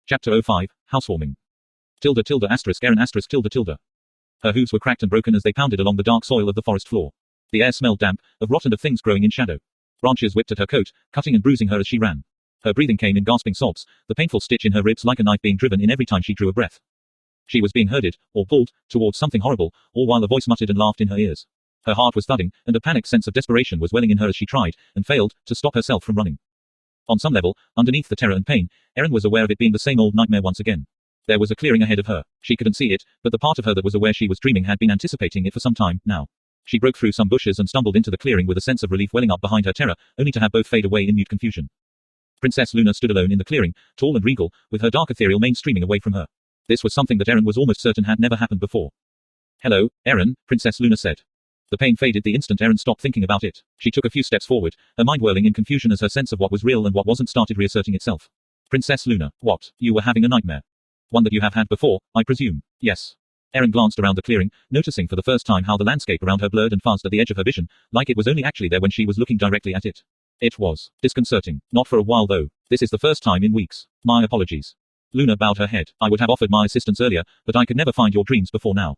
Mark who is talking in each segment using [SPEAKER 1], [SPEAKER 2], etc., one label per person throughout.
[SPEAKER 1] Chapter 05, Housewarming. Tilde tilde asterisk Erin asterisk tilde tilde. Her hooves were cracked and broken as they pounded along the dark soil of the forest floor. The air smelled damp, of rot and of things growing in shadow. Branches whipped at her coat, cutting and bruising her as she ran. Her breathing came in gasping sobs, the painful stitch in her ribs like a knife being driven in every time she drew a breath. She was being herded, or pulled, towards something horrible, all while a voice muttered and laughed in her ears. Her heart was thudding, and a panicked sense of desperation was welling in her as she tried, and failed, to stop herself from running. On some level, underneath the terror and pain, Erin was aware of it being the same old nightmare once again. There was a clearing ahead of her. She couldn't see it, but the part of her that was aware she was dreaming had been anticipating it for some time, now. She broke through some bushes and stumbled into the clearing with a sense of relief welling up behind her terror, only to have both fade away in mute confusion. Princess Luna stood alone in the clearing, tall and regal, with her dark ethereal mane streaming away from her. This was something that Erin was almost certain had never happened before. "Hello, Erin," Princess Luna said. The pain faded the instant Erin stopped thinking about it. She took a few steps forward, her mind whirling in confusion as her sense of what was real and what wasn't started reasserting itself. "Princess Luna, what? You were having a nightmare? One that you have had before, I presume?" "Yes." Erin glanced around the clearing, noticing for the first time how the landscape around her blurred and fuzzed at the edge of her vision, like it was only actually there when she was looking directly at it. It was disconcerting. Not for a while though. "This is the first time in weeks. My apologies." Luna bowed her head. "I would have offered my assistance earlier, but I could never find your dreams before now."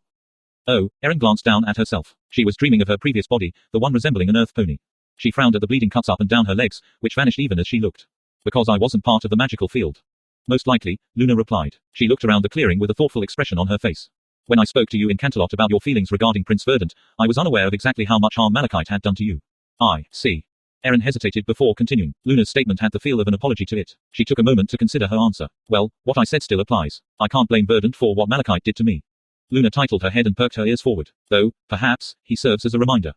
[SPEAKER 1] Oh, Erin glanced down at herself. She was dreaming of her previous body, the one resembling an earth pony. She frowned at the bleeding cuts up and down her legs, which vanished even as she looked. "Because I wasn't part of the magical field." "Most likely," Luna replied. She looked around the clearing with a thoughtful expression on her face. "When I spoke to you in Canterlot about your feelings regarding Prince Verdant, I was unaware of exactly how much harm Malachite had done to you." "I see." Erin hesitated before continuing. Luna's statement had the feel of an apology to it. She took a moment to consider her answer. "Well, what I said still applies. I can't blame Verdant for what Malachite did to me." Luna titled her head and perked her ears forward. "Though, perhaps, he serves as a reminder."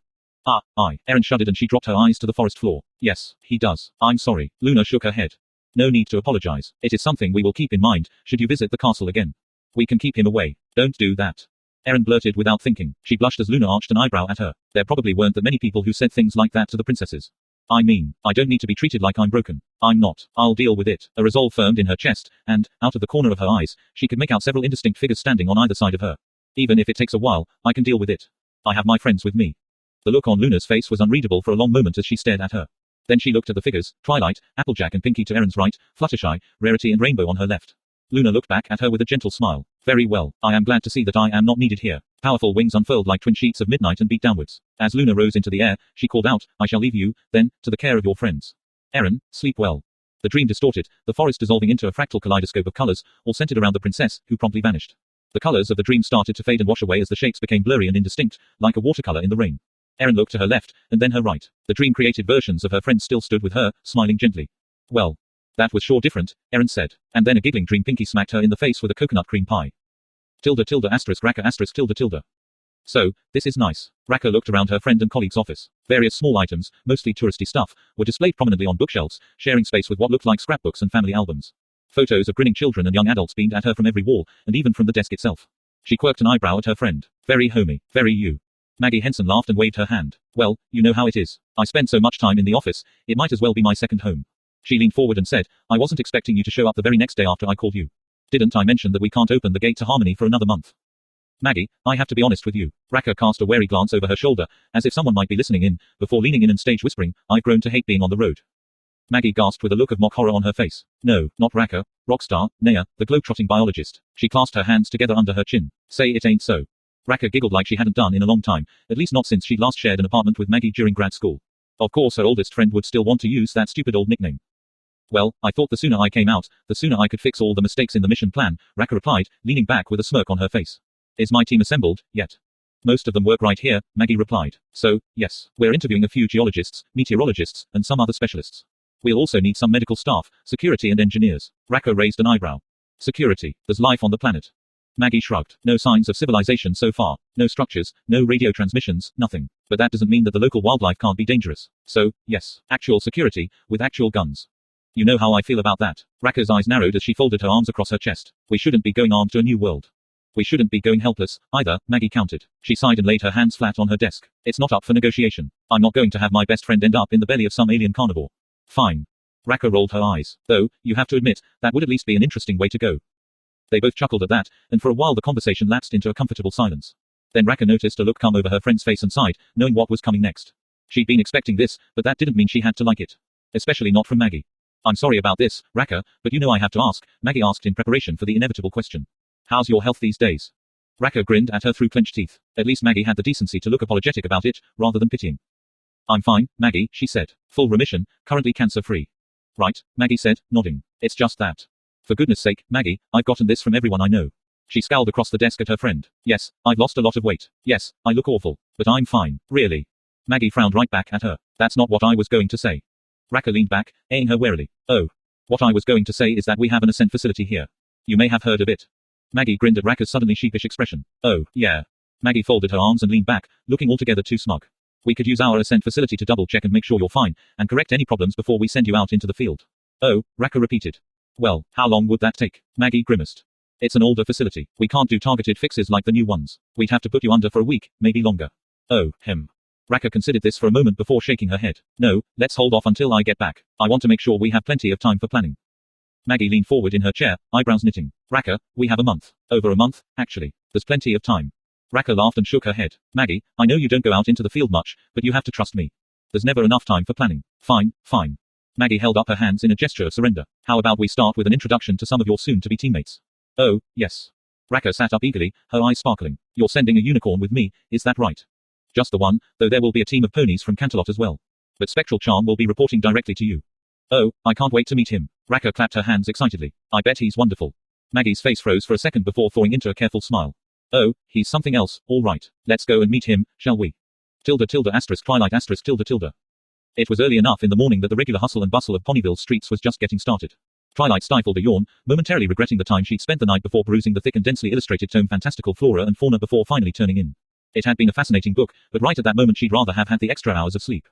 [SPEAKER 1] Erin shuddered and she dropped her eyes to the forest floor. "Yes, he does. I'm sorry." Luna shook her head. "No need to apologize. It is something we will keep in mind, should you visit the castle again. We can keep him away." "Don't do that." Erin blurted without thinking. She blushed as Luna arched an eyebrow at her. There probably weren't that many people who said things like that to the princesses. "I mean, I don't need to be treated like I'm broken. I'm not. I'll deal with it." A resolve firmed in her chest, and, out of the corner of her eyes, she could make out several indistinct figures standing on either side of her. "Even if it takes a while, I can deal with it. I have my friends with me." The look on Luna's face was unreadable for a long moment as she stared at her. Then she looked at the figures, Twilight, Applejack and Pinky to Erin's right, Fluttershy, Rarity and Rainbow on her left. Luna looked back at her with a gentle smile. "Very well, I am glad to see that I am not needed here." Powerful wings unfurled like twin sheets of midnight and beat downwards. As Luna rose into the air, she called out, "I shall leave you, then, to the care of your friends. Erin, sleep well." The dream distorted, the forest dissolving into a fractal kaleidoscope of colors, all centered around the princess, who promptly vanished. The colors of the dream started to fade and wash away as the shapes became blurry and indistinct, like a watercolor in the rain. Erin looked to her left, and then her right. The dream-created versions of her friends still stood with her, smiling gently. "Well, that was sure different," Erin said. And then a giggling dream Pinky smacked her in the face with a coconut cream pie. Tilde tilde asterisk Raka asterisk tilde tilde. "So, this is nice." Raka looked around her friend and colleague's office. Various small items, mostly touristy stuff, were displayed prominently on bookshelves, sharing space with what looked like scrapbooks and family albums. Photos of grinning children and young adults beamed at her from every wall, and even from the desk itself. She quirked an eyebrow at her friend. "Very homey, very you." Maggie Henson laughed and waved her hand. "Well, you know how it is. I spend so much time in the office, it might as well be my second home." She leaned forward and said, "I wasn't expecting you to show up the very next day after I called you. Didn't I mention that we can't open the gate to Harmony for another month?" "Maggie, I have to be honest with you." Raka cast a wary glance over her shoulder, as if someone might be listening in, before leaning in and stage whispering, "I've grown to hate being on the road." Maggie gasped with a look of mock horror on her face. "No, not Raka. Rockstar, Naya, the globe-trotting biologist." She clasped her hands together under her chin. "Say it ain't so." Raka giggled like she hadn't done in a long time, at least not since she'd last shared an apartment with Maggie during grad school. Of course her oldest friend would still want to use that stupid old nickname. "Well, I thought the sooner I came out, the sooner I could fix all the mistakes in the mission plan," Raka replied, leaning back with a smirk on her face. "Is my team assembled, yet?" "Most of them work right here," Maggie replied. "So, yes, we're interviewing a few geologists, meteorologists, and some other specialists. We'll also need some medical staff, security and engineers." Raka raised an eyebrow. "Security? There's life on the planet?" Maggie shrugged. "No signs of civilization so far. No structures, no radio transmissions, nothing. But that doesn't mean that the local wildlife can't be dangerous. So, yes, actual security, with actual guns. You know how I feel about that." Raka's eyes narrowed as she folded her arms across her chest. "We shouldn't be going armed to a new world. We shouldn't be going helpless, either," Maggie countered. She sighed and laid her hands flat on her desk. "It's not up for negotiation. I'm not going to have my best friend end up in the belly of some alien carnivore." "Fine." Raka rolled her eyes. "Though, you have to admit, that would at least be an interesting way to go." They both chuckled at that, and for a while the conversation lapsed into a comfortable silence. Then Raka noticed a look come over her friend's face and sighed, knowing what was coming next. She'd been expecting this, but that didn't mean she had to like it. Especially not from Maggie. I'm sorry about this, Raka, but you know I have to ask, Maggie asked in preparation for the inevitable question. How's your health these days? Raka grinned at her through clenched teeth. At least Maggie had the decency to look apologetic about it, rather than pitying. I'm fine, Maggie, she said. Full remission, currently cancer-free. Right, Maggie said, nodding. It's just that. For goodness sake, Maggie, I've gotten this from everyone I know. She scowled across the desk at her friend. Yes, I've lost a lot of weight. Yes, I look awful. But I'm fine, really. Maggie frowned right back at her. That's not what I was going to say. Raka leaned back, eyeing her warily. Oh. What I was going to say is that we have an ascent facility here. You may have heard of it. Maggie grinned at Raka's suddenly sheepish expression. Oh, yeah. Maggie folded her arms and leaned back, looking altogether too smug. We could use our ascent facility to double-check and make sure you're fine, and correct any problems before we send you out into the field. Oh, Raka repeated. Well, how long would that take? Maggie grimaced. It's an older facility. We can't do targeted fixes like the new ones. We'd have to put you under for a week, maybe longer. Oh, Raka considered this for a moment before shaking her head. No, let's hold off until I get back. I want to make sure we have plenty of time for planning. Maggie leaned forward in her chair, eyebrows knitting. Raka, we have a month. Over a month, actually. There's plenty of time. Raka laughed and shook her head. Maggie, I know you don't go out into the field much, but you have to trust me. There's never enough time for planning. Fine, fine. Maggie held up her hands in a gesture of surrender. How about we start with an introduction to some of your soon-to-be teammates? Oh, yes. Raka sat up eagerly, her eyes sparkling. You're sending a unicorn with me, is that right? Just the one, though there will be a team of ponies from Canterlot as well. But Spectral Charm will be reporting directly to you. Oh, I can't wait to meet him. Raka clapped her hands excitedly. I bet he's wonderful. Maggie's face froze for a second before thawing into a careful smile. Oh, he's something else, all right. Let's go and meet him, shall we? Twilight tilde. It was early enough in the morning that the regular hustle and bustle of Ponyville's streets was just getting started. Twilight stifled a yawn, momentarily regretting the time she'd spent the night before perusing the thick and densely illustrated tome Fantastical Flora and Fauna before finally turning in. It had been a fascinating book, but right at that moment she'd rather have had the extra hours of sleep.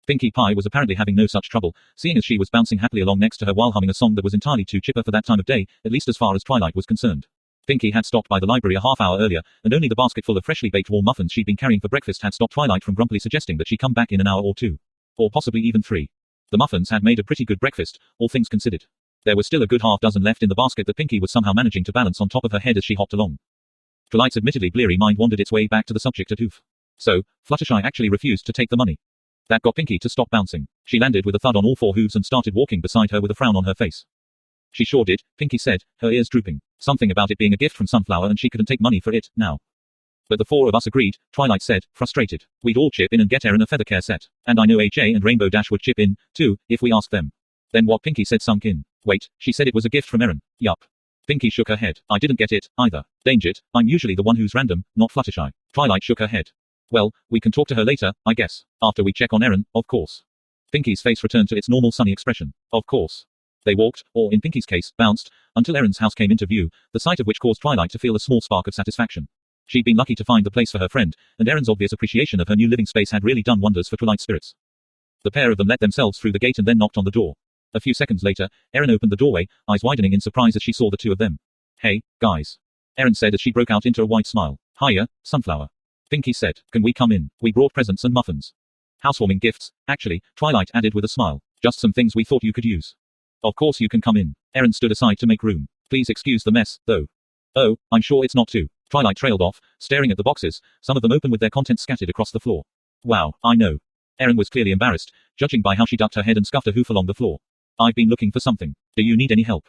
[SPEAKER 1] Pinkie Pie was apparently having no such trouble, seeing as she was bouncing happily along next to her while humming a song that was entirely too chipper for that time of day, at least as far as Twilight was concerned. Pinkie had stopped by the library a half hour earlier, and only the basketful of freshly baked warm muffins she'd been carrying for breakfast had stopped Twilight from grumpily suggesting that she come back in an hour or two. Or possibly even 3. The muffins had made a pretty good breakfast, all things considered. There was still a good half dozen left in the basket that Pinkie was somehow managing to balance on top of her head as she hopped along. Twilight's admittedly bleary mind wandered its way back to the subject at oof. So, Fluttershy actually refused to take the money. That got Pinkie to stop bouncing. She landed with a thud on all 4 hooves and started walking beside her with a frown on her face. She sure did, Pinkie said, her ears drooping. Something about it being a gift from Sunflower and she couldn't take money for it, now. But the 4 of us agreed, Twilight said, frustrated. We'd all chip in and get Erin a feathercare set. And I know HA and Rainbow Dash would chip in, too, if we asked them. Then what Pinkie said sunk in. Wait, she said it was a gift from Erin. Yup. Pinkie shook her head. I didn't get it, either. Dangered, I'm usually the one who's random, not Fluttershy. Twilight shook her head. Well, we can talk to her later, I guess. After we check on Erin, of course. Pinkie's face returned to its normal sunny expression. Of course. They walked, or in Pinkie's case, bounced, until Erin's house came into view, the sight of which caused Twilight to feel a small spark of satisfaction. She'd been lucky to find the place for her friend, and Erin's obvious appreciation of her new living space had really done wonders for Twilight's spirits. The pair of them let themselves through the gate and then knocked on the door. A few seconds later, Erin opened the doorway, eyes widening in surprise as she saw the 2 of them. Hey, guys. Erin said as she broke out into a wide smile. Hiya, Sunflower. Pinkie said, can we come in? We brought presents and muffins. Housewarming gifts, actually, Twilight added with a smile. Just some things we thought you could use. Of course you can come in. Erin stood aside to make room. Please excuse the mess, though. Oh, I'm sure it's not too. Twilight trailed off, staring at the boxes, some of them open with their contents scattered across the floor. Wow, I know. Erin was clearly embarrassed, judging by how she ducked her head and scuffed a hoof along the floor. I've been looking for something. Do you need any help?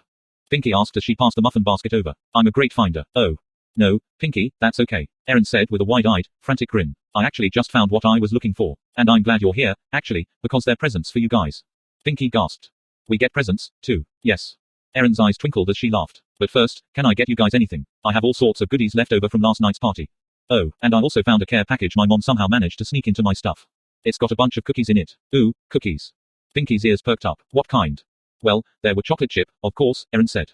[SPEAKER 1] Pinkie asked as she passed the muffin basket over. I'm a great finder. Oh. No, Pinkie, that's okay. Erin said with a wide-eyed, frantic grin. I actually just found what I was looking for. And I'm glad you're here, actually, because they're presents for you guys. Pinkie gasped. We get presents, too. Yes. Erin's eyes twinkled as she laughed. But first, can I get you guys anything? I have all sorts of goodies left over from last night's party. Oh, and I also found a care package my mom somehow managed to sneak into my stuff. It's got a bunch of cookies in it. Ooh, cookies. Pinkie's ears perked up. What kind? Well, there were chocolate chip, of course, Erin said.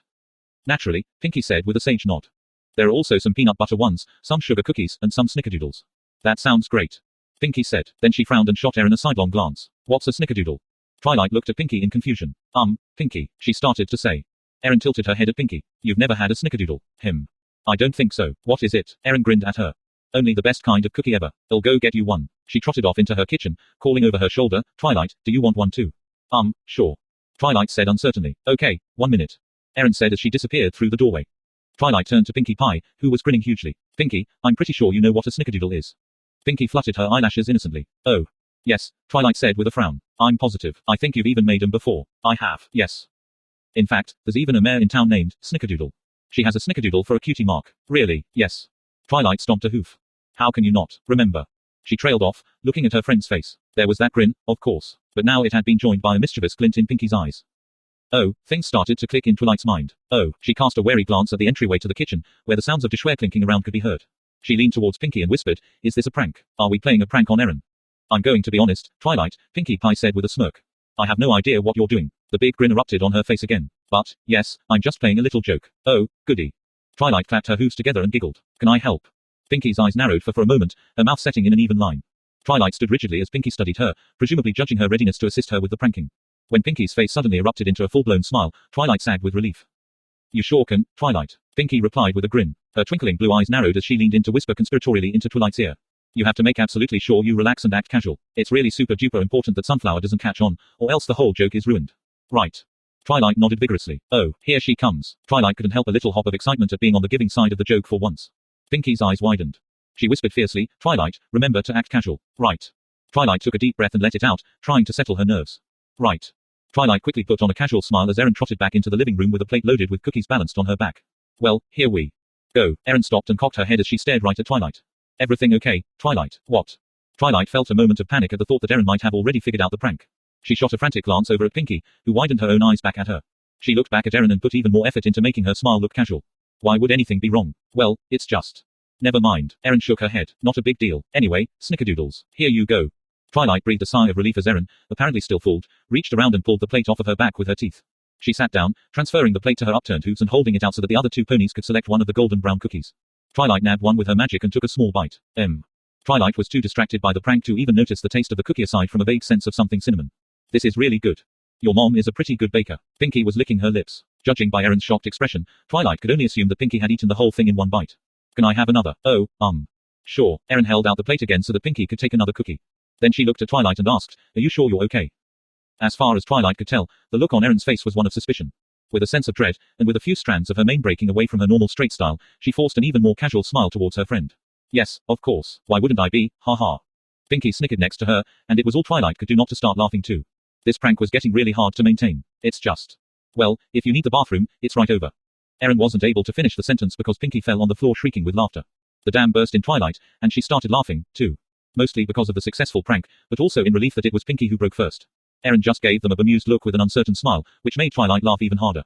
[SPEAKER 1] Naturally, Pinkie said with a sage nod. There are also some peanut butter ones, some sugar cookies, and some snickerdoodles. That sounds great. Pinkie said. Then she frowned and shot Erin a sidelong glance. What's a snickerdoodle? Twilight looked at Pinkie in confusion. Pinkie, she started to say. Erin tilted her head at Pinkie. You've never had a snickerdoodle, I don't think so. What is it? Erin grinned at her. Only the best kind of cookie ever. I'll go get you one. She trotted off into her kitchen, calling over her shoulder, Twilight, do you want one too? Sure. Twilight said uncertainly. Okay, 1 minute. Erin said as she disappeared through the doorway. Twilight turned to Pinkie Pie, who was grinning hugely. Pinkie, I'm pretty sure you know what a snickerdoodle is. Pinkie fluttered her eyelashes innocently. Oh. Yes, Twilight said with a frown. I'm positive. I think you've even made 'em before. I have. Yes. In fact, there's even a mare in town named Snickerdoodle. She has a snickerdoodle for a cutie mark. Really? Yes. Twilight stomped a hoof. How can you not remember? She trailed off, looking at her friend's face. There was that grin, of course, but now it had been joined by a mischievous glint in Pinky's eyes. Oh, things started to click in Twilight's mind. Oh, she cast a wary glance at the entryway to the kitchen, where the sounds of dishware clinking around could be heard. She leaned towards Pinky and whispered, "Is this a prank? Are we playing a prank on Erin?" "I'm going to be honest, Twilight," Pinkie Pie said with a smirk. "I have no idea what you're doing." The big grin erupted on her face again. "But, yes, I'm just playing a little joke." "Oh, goody." Twilight clapped her hooves together and giggled. "Can I help?" Pinky's eyes narrowed for a moment, her mouth setting in an even line. Twilight stood rigidly as Pinky studied her, presumably judging her readiness to assist her with the pranking. When Pinky's face suddenly erupted into a full-blown smile, Twilight sagged with relief. "You sure can, Twilight," Pinky replied with a grin. Her twinkling blue eyes narrowed as she leaned in to whisper conspiratorially into Twilight's ear. "You have to make absolutely sure you relax and act casual. It's really super duper important that Sunflower doesn't catch on, or else the whole joke is ruined." "Right." Twilight nodded vigorously. "Oh, here she comes." Twilight couldn't help a little hop of excitement at being on the giving side of the joke for once. Pinky's eyes widened. She whispered fiercely, "Twilight, remember to act casual." "Right." Twilight took a deep breath and let it out, trying to settle her nerves. "Right." Twilight quickly put on a casual smile as Erin trotted back into the living room with a plate loaded with cookies balanced on her back. "Well, here we go." Erin stopped and cocked her head as she stared right at Twilight. "Everything okay, Twilight?" "What?" Twilight felt a moment of panic at the thought that Erin might have already figured out the prank. She shot a frantic glance over at Pinky, who widened her own eyes back at her. She looked back at Erin and put even more effort into making her smile look casual. "Why would anything be wrong?" "Well, it's just." "Never mind." Erin shook her head. "Not a big deal. Anyway, snickerdoodles. Here you go." Twilight breathed a sigh of relief as Erin, apparently still fooled, reached around and pulled the plate off of her back with her teeth. She sat down, transferring the plate to her upturned hooves and holding it out so that the other two ponies could select one of the golden brown cookies. Twilight nabbed one with her magic and took a small bite. Twilight was too distracted by the prank to even notice the taste of the cookie aside from a vague sense of something cinnamon. "This is really good. Your mom is a pretty good baker." Pinky was licking her lips. Judging by Erin's shocked expression, Twilight could only assume that Pinky had eaten the whole thing in one bite. "Can I have another?" "Oh, sure." Erin held out the plate again so that Pinky could take another cookie. Then she looked at Twilight and asked, "Are you sure you're okay?" As far as Twilight could tell, the look on Erin's face was one of suspicion. With a sense of dread, and with a few strands of her mane breaking away from her normal straight style, she forced an even more casual smile towards her friend. "Yes, of course. Why wouldn't I be? Ha ha." Pinky snickered next to her, and it was all Twilight could do not to start laughing too. This prank was getting really hard to maintain. "It's just. Well, if you need the bathroom, it's right over." Erin wasn't able to finish the sentence because Pinky fell on the floor shrieking with laughter. The dam burst in Twilight, and she started laughing, too. Mostly because of the successful prank, but also in relief that it was Pinky who broke first. Erin just gave them a bemused look with an uncertain smile, which made Twilight laugh even harder.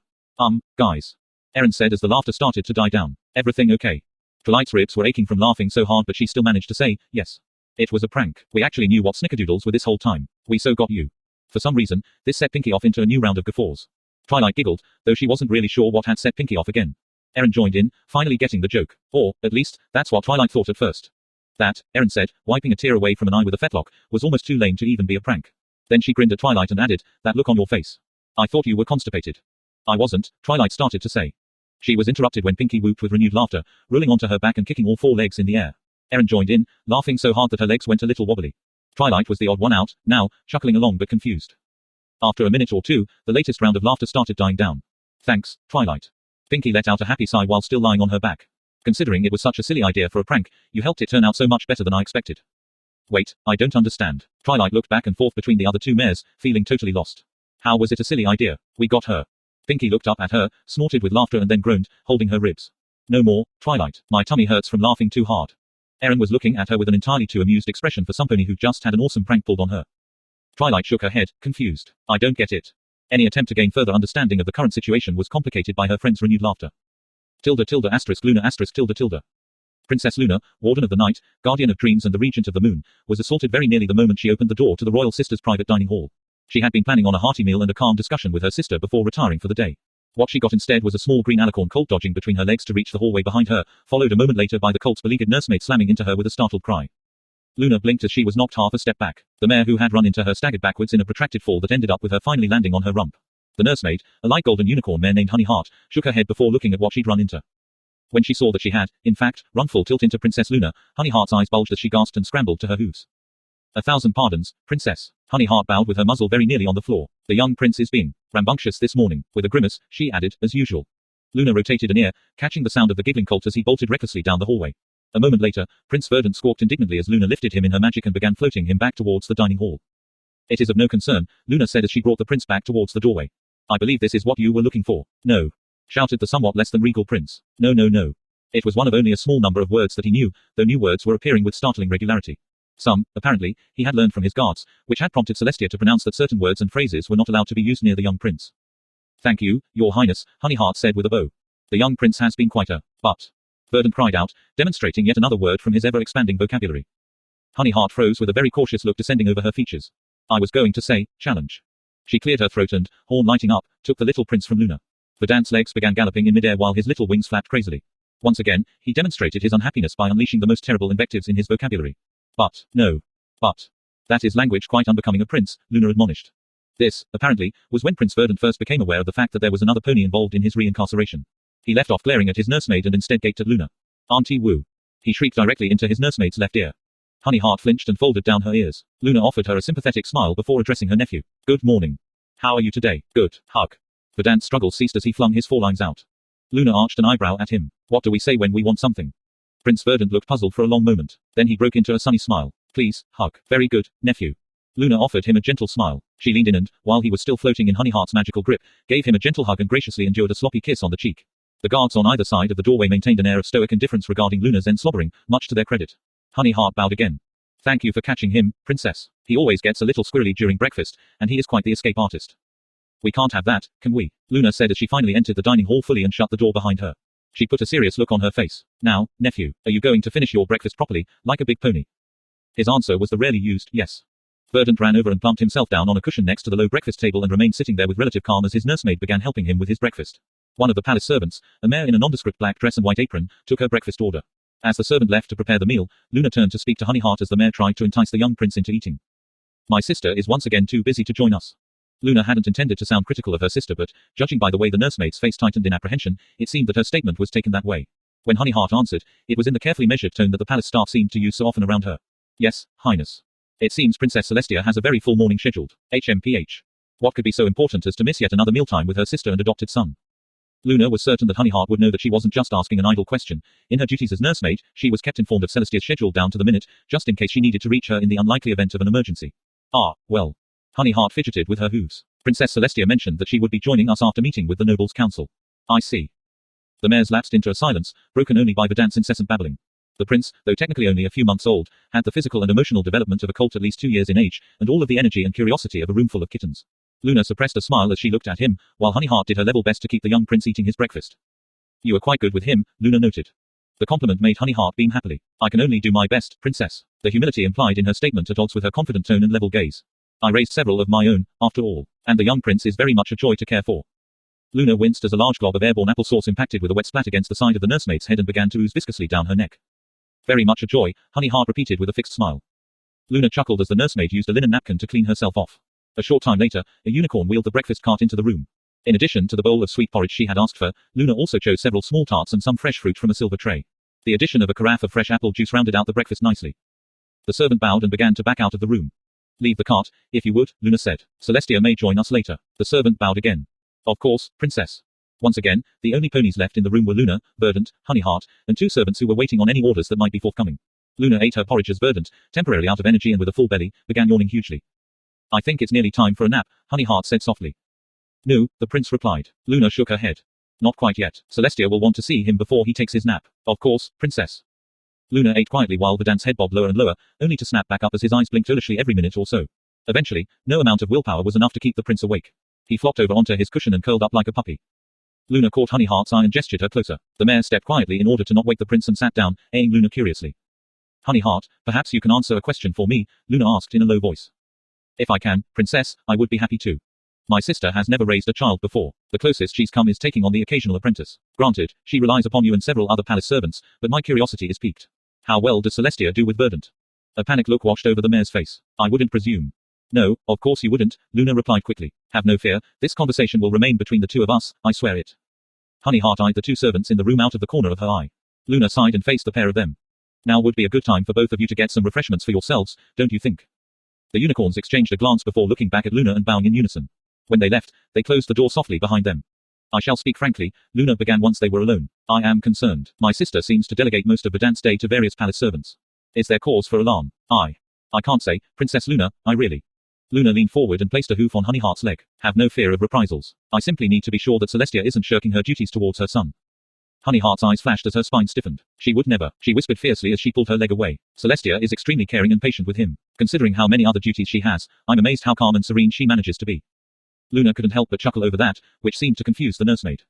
[SPEAKER 1] Guys," Erin said as the laughter started to die down. "Everything okay?" Twilight's ribs were aching from laughing so hard but she still managed to say, "Yes. It was a prank. We actually knew what snickerdoodles were this whole time. We so got you." For some reason, this set Pinky off into a new round of guffaws. Twilight giggled, though she wasn't really sure what had set Pinky off again. Erin joined in, finally getting the joke. Or, at least, that's what Twilight thought at first. That, Erin said, wiping a tear away from an eye with a fetlock, was almost too lame to even be a prank. Then she grinned at Twilight and added, "That look on your face. I thought you were constipated." "I wasn't," Twilight started to say. She was interrupted when Pinky whooped with renewed laughter, rolling onto her back and kicking all four legs in the air. Erin joined in, laughing so hard that her legs went a little wobbly. Twilight was the odd one out, now, chuckling along but confused. After a minute or two, the latest round of laughter started dying down. "Thanks, Twilight." Pinky let out a happy sigh while still lying on her back. "Considering it was such a silly idea for a prank, you helped it turn out so much better than I expected." "Wait, I don't understand." Twilight looked back and forth between the other two mares, feeling totally lost. "How was it a silly idea? We got her." Pinky looked up at her, snorted with laughter and then groaned, holding her ribs. "No more, Twilight. My tummy hurts from laughing too hard." Erin was looking at her with an entirely too amused expression for some pony who just had an awesome prank pulled on her. Twilight shook her head, confused. "I don't get it." Any attempt to gain further understanding of the current situation was complicated by her friend's renewed laughter. Luna**Luna**. Princess Luna, Warden of the Night, Guardian of Dreams and the Regent of the Moon, was assaulted very nearly the moment she opened the door to the royal sister's private dining hall. She had been planning on a hearty meal and a calm discussion with her sister before retiring for the day. What she got instead was a small green alicorn colt dodging between her legs to reach the hallway behind her, followed a moment later by the colt's beleaguered nursemaid slamming into her with a startled cry. Luna blinked as she was knocked half a step back. The mare who had run into her staggered backwards in a protracted fall that ended up with her finally landing on her rump. The nursemaid, a light golden unicorn mare named Honey Heart, shook her head before looking at what she'd run into. When she saw that she had, in fact, run full tilt into Princess Luna, Honey Heart's eyes bulged as she gasped and scrambled to her hooves. "1,000 pardons, Princess." Honey Heart bowed with her muzzle very nearly on the floor. "The young prince is being rambunctious this morning." With a grimace, she added, "as usual." Luna rotated an ear, catching the sound of the giggling colt as he bolted recklessly down the hallway. A moment later, Prince Verdant squawked indignantly as Luna lifted him in her magic and began floating him back towards the dining hall. It is of no concern, Luna said as she brought the prince back towards the doorway. I believe this is what you were looking for. No. Shouted the somewhat less than regal prince. No, no, no. It was one of only a small number of words that he knew, though new words were appearing with startling regularity. Some, apparently, he had learned from his guards, which had prompted Celestia to pronounce that certain words and phrases were not allowed to be used near the young prince. Thank you, your highness, Honeyheart said with a bow. The young prince has been quite a but. Verdant cried out, demonstrating yet another word from his ever-expanding vocabulary. Honeyheart froze with a very cautious look descending over her features. I was going to say, challenge. She cleared her throat and, horn lighting up, took the little prince from Luna. Verdant's legs began galloping in midair while his little wings flapped crazily. Once again, he demonstrated his unhappiness by unleashing the most terrible invectives in his vocabulary. But, no. But. That is language quite unbecoming a prince, Luna admonished. This, apparently, was when Prince Verdant first became aware of the fact that there was another pony involved in his reincarceration. He left off glaring at his nursemaid and instead gaped at Luna. Auntie Wu. He shrieked directly into his nursemaid's left ear. Honeyheart flinched and folded down her ears. Luna offered her a sympathetic smile before addressing her nephew. Good morning. How are you today? Good. Hug. Verdant's struggle ceased as he flung his forelines out. Luna arched an eyebrow at him. What do we say when we want something? Prince Verdant looked puzzled for a long moment. Then he broke into a sunny smile. Please, hug. Very good, nephew. Luna offered him a gentle smile. She leaned in and, while he was still floating in Honeyheart's magical grip, gave him a gentle hug and graciously endured a sloppy kiss on the cheek. The guards on either side of the doorway maintained an air of stoic indifference regarding Luna's end slobbering, much to their credit. Honeyheart bowed again. Thank you for catching him, princess. He always gets a little squirrely during breakfast, and he is quite the escape artist. We can't have that, can we? Luna said as she finally entered the dining hall fully and shut the door behind her. She put a serious look on her face. Now, nephew, are you going to finish your breakfast properly, like a big pony? His answer was the rarely used yes. Verdant ran over and plumped himself down on a cushion next to the low breakfast table and remained sitting there with relative calm as his nursemaid began helping him with his breakfast. One of the palace servants, a mare in a nondescript black dress and white apron, took her breakfast order. As the servant left to prepare the meal, Luna turned to speak to Honeyheart as the mare tried to entice the young prince into eating. My sister is once again too busy to join us. Luna hadn't intended to sound critical of her sister but, judging by the way the nursemaid's face tightened in apprehension, it seemed that her statement was taken that way. When Honeyheart answered, it was in the carefully measured tone that the palace staff seemed to use so often around her. Yes, highness. It seems Princess Celestia has a very full morning scheduled. HMPH. What could be so important as to miss yet another mealtime with her sister and adopted son? Luna was certain that Honeyheart would know that she wasn't just asking an idle question. In her duties as nursemaid, she was kept informed of Celestia's schedule down to the minute, just in case she needed to reach her in the unlikely event of an emergency. Ah, well. Honeyheart fidgeted with her hooves. Princess Celestia mentioned that she would be joining us after meeting with the Nobles' Council. I see. The mares lapsed into a silence, broken only by Verdant's incessant babbling. The prince, though technically only a few months old, had the physical and emotional development of a colt at least 2 years in age, and all of the energy and curiosity of a roomful of kittens. Luna suppressed a smile as she looked at him, while Honeyheart did her level best to keep the young prince eating his breakfast. You are quite good with him, Luna noted. The compliment made Honeyheart beam happily. I can only do my best, princess. The humility implied in her statement at odds with her confident tone and level gaze. I raised several of my own, after all, and the young prince is very much a joy to care for. Luna winced as a large glob of airborne applesauce impacted with a wet splat against the side of the nursemaid's head and began to ooze viscously down her neck. Very much a joy, Honeyheart repeated with a fixed smile. Luna chuckled as the nursemaid used a linen napkin to clean herself off. A short time later, a unicorn wheeled the breakfast cart into the room. In addition to the bowl of sweet porridge she had asked for, Luna also chose several small tarts and some fresh fruit from a silver tray. The addition of a carafe of fresh apple juice rounded out the breakfast nicely. The servant bowed and began to back out of the room. Leave the cart, if you would, Luna said. Celestia may join us later. The servant bowed again. Of course, princess. Once again, the only ponies left in the room were Luna, Verdant, Honeyheart, and 2 servants who were waiting on any orders that might be forthcoming. Luna ate her porridge as Verdant, temporarily out of energy and with a full belly, began yawning hugely. I think it's nearly time for a nap, Honeyheart said softly. No, the prince replied. Luna shook her head. Not quite yet. Celestia will want to see him before he takes his nap. Of course, princess. Luna ate quietly while Verdant's head bobbed lower and lower, only to snap back up as his eyes blinked foolishly every minute or so. Eventually, no amount of willpower was enough to keep the prince awake. He flopped over onto his cushion and curled up like a puppy. Luna caught Honeyheart's eye and gestured her closer. The mare stepped quietly in order to not wake the prince and sat down, eyeing Luna curiously. Honeyheart, perhaps you can answer a question for me, Luna asked in a low voice. If I can, princess, I would be happy to. My sister has never raised a child before. The closest she's come is taking on the occasional apprentice. Granted, she relies upon you and several other palace servants, but my curiosity is piqued. How well does Celestia do with Verdant? A panicked look washed over the mare's face. I wouldn't presume. No, of course you wouldn't, Luna replied quickly. Have no fear, this conversation will remain between the two of us, I swear it. Honeyheart eyed the 2 servants in the room out of the corner of her eye. Luna sighed and faced the pair of them. Now would be a good time for both of you to get some refreshments for yourselves, don't you think? The unicorns exchanged a glance before looking back at Luna and bowing in unison. When they left, they closed the door softly behind them. I shall speak frankly, Luna began once they were alone. I am concerned. My sister seems to delegate most of Verdant's day to various palace servants. Is there cause for alarm? I can't say, Princess Luna, I really. Luna leaned forward and placed a hoof on Honeyheart's leg. Have no fear of reprisals. I simply need to be sure that Celestia isn't shirking her duties towards her son. Honeyheart's eyes flashed as her spine stiffened. She would never, she whispered fiercely as she pulled her leg away. Celestia is extremely caring and patient with him. Considering how many other duties she has, I'm amazed how calm and serene she manages to be. Luna couldn't help but chuckle over that, which seemed to confuse the nursemaid.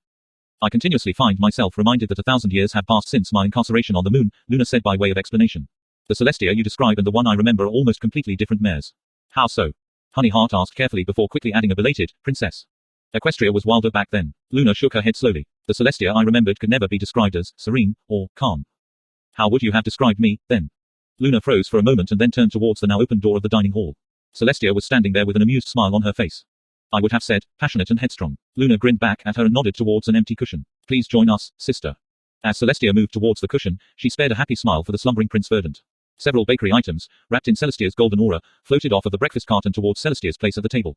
[SPEAKER 1] I continuously find myself reminded that 1,000 years have passed since my incarceration on the moon, Luna said by way of explanation. The Celestia you describe and the one I remember are almost completely different mares. How so? Honeyheart asked carefully before quickly adding a belated, princess. Equestria was wilder back then. Luna shook her head slowly. The Celestia I remembered could never be described as serene or calm. How would you have described me, then? Luna froze for a moment and then turned towards the now open door of the dining hall. Celestia was standing there with an amused smile on her face. I would have said, passionate and headstrong. Luna grinned back at her and nodded towards an empty cushion. Please join us, sister. As Celestia moved towards the cushion, she spared a happy smile for the slumbering Prince Verdant. Several bakery items, wrapped in Celestia's golden aura, floated off of the breakfast cart and towards Celestia's place at the table.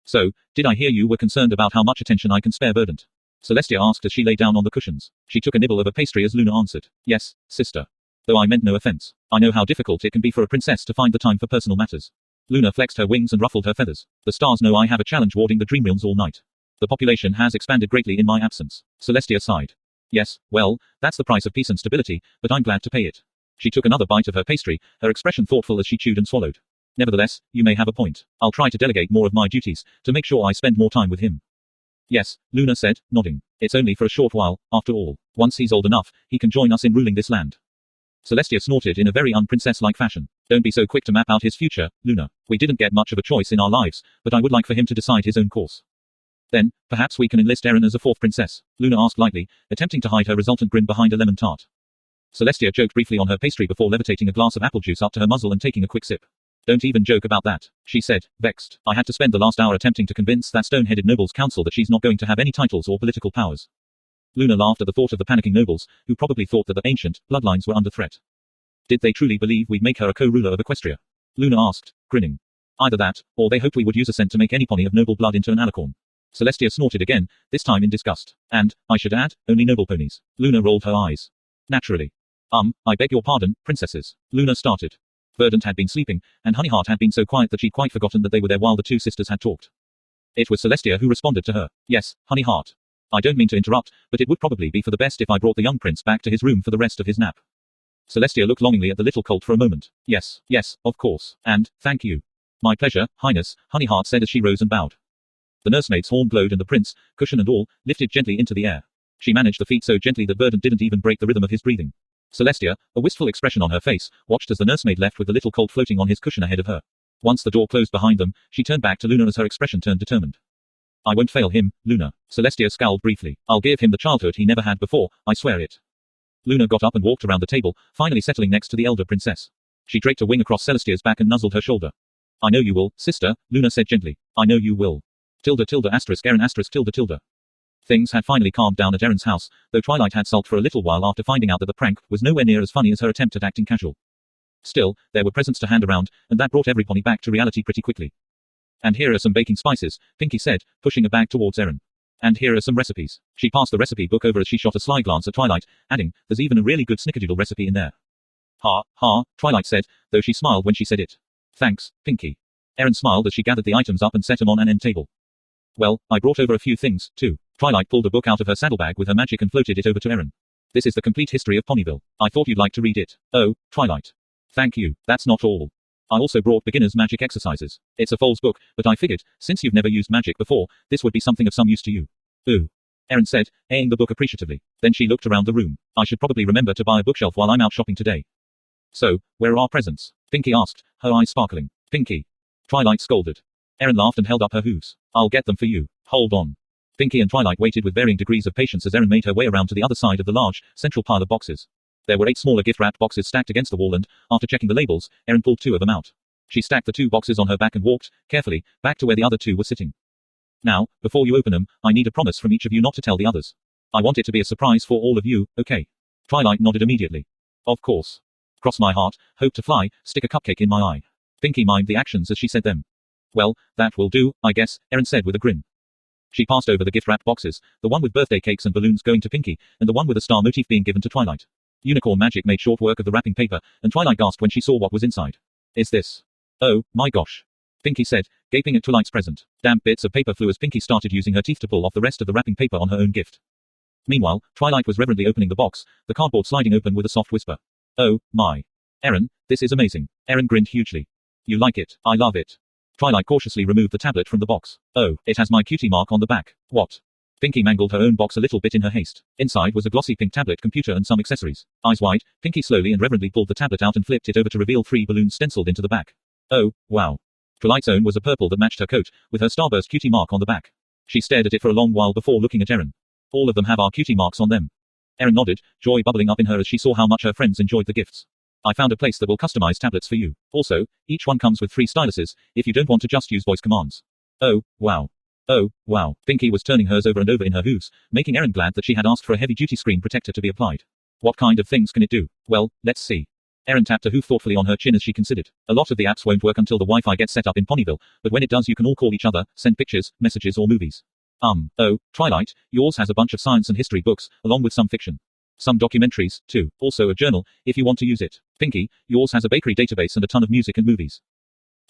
[SPEAKER 1] So, did I hear you were concerned about how much attention I can spare Verdant? Celestia asked as she lay down on the cushions. She took a nibble of a pastry as Luna answered. Yes, sister. Though I meant no offense. I know how difficult it can be for a princess to find the time for personal matters. Luna flexed her wings and ruffled her feathers. The stars know I have a challenge warding the dream realms all night. The population has expanded greatly in my absence. Celestia sighed. Yes, well, that's the price of peace and stability, but I'm glad to pay it. She took another bite of her pastry, her expression thoughtful as she chewed and swallowed. Nevertheless, you may have a point. I'll try to delegate more of my duties, to make sure I spend more time with him. Yes, Luna said, nodding. It's only for a short while, after all. Once he's old enough, he can join us in ruling this land. Celestia snorted in a very unprincess-like fashion. Don't be so quick to map out his future, Luna. We didn't get much of a choice in our lives, but I would like for him to decide his own course. Then, perhaps we can enlist Erin as a fourth princess, Luna asked lightly, attempting to hide her resultant grin behind a lemon tart. Celestia joked briefly on her pastry before levitating a glass of apple juice up to her muzzle and taking a quick sip. Don't even joke about that, she said, vexed. I had to spend the last hour attempting to convince that stone-headed noble's council that she's not going to have any titles or political powers. Luna laughed at the thought of the panicking nobles, who probably thought that the ancient bloodlines were under threat. Did they truly believe we'd make her a co-ruler of Equestria? Luna asked, grinning. Either that, or they hoped we would use a scent to make any pony of noble blood into an alicorn. Celestia snorted again, this time in disgust. And, I should add, only noble ponies. Luna rolled her eyes. Naturally. I beg your pardon, princesses. Luna started. Verdant had been sleeping, and Honeyheart had been so quiet that she'd quite forgotten that they were there while the two sisters had talked. It was Celestia who responded to her. Yes, Honeyheart. I don't mean to interrupt, but it would probably be for the best if I brought the young prince back to his room for the rest of his nap. Celestia looked longingly at the little colt for a moment. Yes, of course. And, thank you. My pleasure, Highness, Honeyheart said as she rose and bowed. The nursemaid's horn glowed and the prince, cushion and all, lifted gently into the air. She managed the feat so gently that Verdant didn't even break the rhythm of his breathing. Celestia, a wistful expression on her face, watched as the nursemaid left with the little colt floating on his cushion ahead of her. Once the door closed behind them, she turned back to Luna as her expression turned determined. I won't fail him, Luna. Celestia scowled briefly. I'll give him the childhood he never had before, I swear it. Luna got up and walked around the table, finally settling next to the elder princess. She draped a wing across Celestia's back and nuzzled her shoulder. I know you will, sister, Luna said gently. I know you will. Erin *. Things had finally calmed down at Erin's house, though Twilight had sulked for a little while after finding out that the prank was nowhere near as funny as her attempt at acting casual. Still, there were presents to hand around, and that brought every pony back to reality pretty quickly. And here are some baking spices, Pinkie said, pushing a bag towards Erin. And here are some recipes. She passed the recipe book over as she shot a sly glance at Twilight, adding, there's even a really good snickerdoodle recipe in there. Ha, Twilight said, though she smiled when she said it. Thanks, Pinkie. Erin smiled as she gathered the items up and set them on an end table. Well, I brought over a few things, too. Twilight pulled a book out of her saddlebag with her magic and floated it over to Erin. This is the complete history of Ponyville. I thought you'd like to read it. Oh, Twilight. Thank you. That's not all. I also brought beginner's magic exercises. It's a Foals book, but I figured, since you've never used magic before, this would be something of some use to you. Ooh. Erin said, eyeing the book appreciatively. Then she looked around the room. I should probably remember to buy a bookshelf while I'm out shopping today. So, where are our presents? Pinkie asked, her eyes sparkling. Pinkie. Twilight scolded. Erin laughed and held up her hooves. I'll get them for you. Hold on. Pinkie and Twilight waited with varying degrees of patience as Erin made her way around to the other side of the large, central pile of boxes. There were 8 smaller gift-wrapped boxes stacked against the wall and, after checking the labels, Erin pulled 2 of them out. She stacked the 2 boxes on her back and walked, carefully, back to where the other 2 were sitting. Now, before you open them, I need a promise from each of you not to tell the others. I want it to be a surprise for all of you, okay? Twilight nodded immediately. Of course. Cross my heart, hope to fly, stick a cupcake in my eye. Pinkie mimed the actions as she said them. Well, that will do, I guess, Erin said with a grin. She passed over the gift-wrapped boxes, the one with birthday cakes and balloons going to Pinkie, and the one with a star motif being given to Twilight. Unicorn magic made short work of the wrapping paper, and Twilight gasped when she saw what was inside. Is this? Oh, my gosh. Pinky said, gaping at Twilight's present. Damp bits of paper flew as Pinky started using her teeth to pull off the rest of the wrapping paper on her own gift. Meanwhile, Twilight was reverently opening the box, the cardboard sliding open with a soft whisper. Oh, my. Erin, this is amazing. Erin grinned hugely. You like it? I love it. Twilight cautiously removed the tablet from the box. Oh, it has my cutie mark on the back. What? Pinky mangled her own box a little bit in her haste. Inside was a glossy pink tablet computer and some accessories. Eyes wide, Pinky slowly and reverently pulled the tablet out and flipped it over to reveal 3 balloons stenciled into the back. Oh, wow. Twilight's own was a purple that matched her coat, with her starburst cutie mark on the back. She stared at it for a long while before looking at Erin. All of them have our cutie marks on them. Erin nodded, joy bubbling up in her as she saw how much her friends enjoyed the gifts. I found a place that will customize tablets for you. Also, each one comes with 3 styluses, if you don't want to just use voice commands. Oh, wow. Oh, wow. Pinky was turning hers over and over in her hooves, making Erin glad that she had asked for a heavy-duty screen protector to be applied. What kind of things can it do? Well, let's see. Erin tapped a hoof thoughtfully on her chin as she considered. A lot of the apps won't work until the Wi-Fi gets set up in Ponyville, but when it does you can all call each other, send pictures, messages or movies. Oh, Twilight, yours has a bunch of science and history books, along with some fiction. Some documentaries, too, also a journal, if you want to use it. Pinky, yours has a bakery database and a ton of music and movies.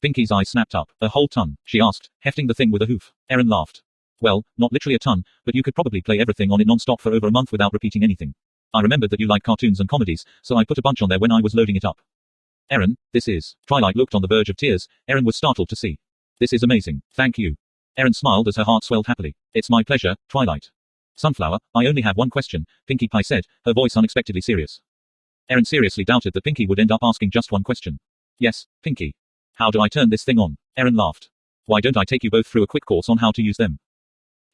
[SPEAKER 1] Pinky's eyes snapped up. A whole ton, she asked, hefting the thing with a hoof. Erin laughed. Well, not literally a ton, but you could probably play everything on it non-stop for over a month without repeating anything. I remembered that you like cartoons and comedies, so I put a bunch on there when I was loading it up. Erin, this is. Twilight looked on the verge of tears. Erin was startled to see. This is amazing, thank you. Erin smiled as her heart swelled happily. It's my pleasure, Twilight. Sunflower, I only have one question, Pinkie Pie said, her voice unexpectedly serious. Erin seriously doubted that Pinkie would end up asking just one question. Yes, Pinkie. How do I turn this thing on? Erin laughed. Why don't I take you both through a quick course on how to use them?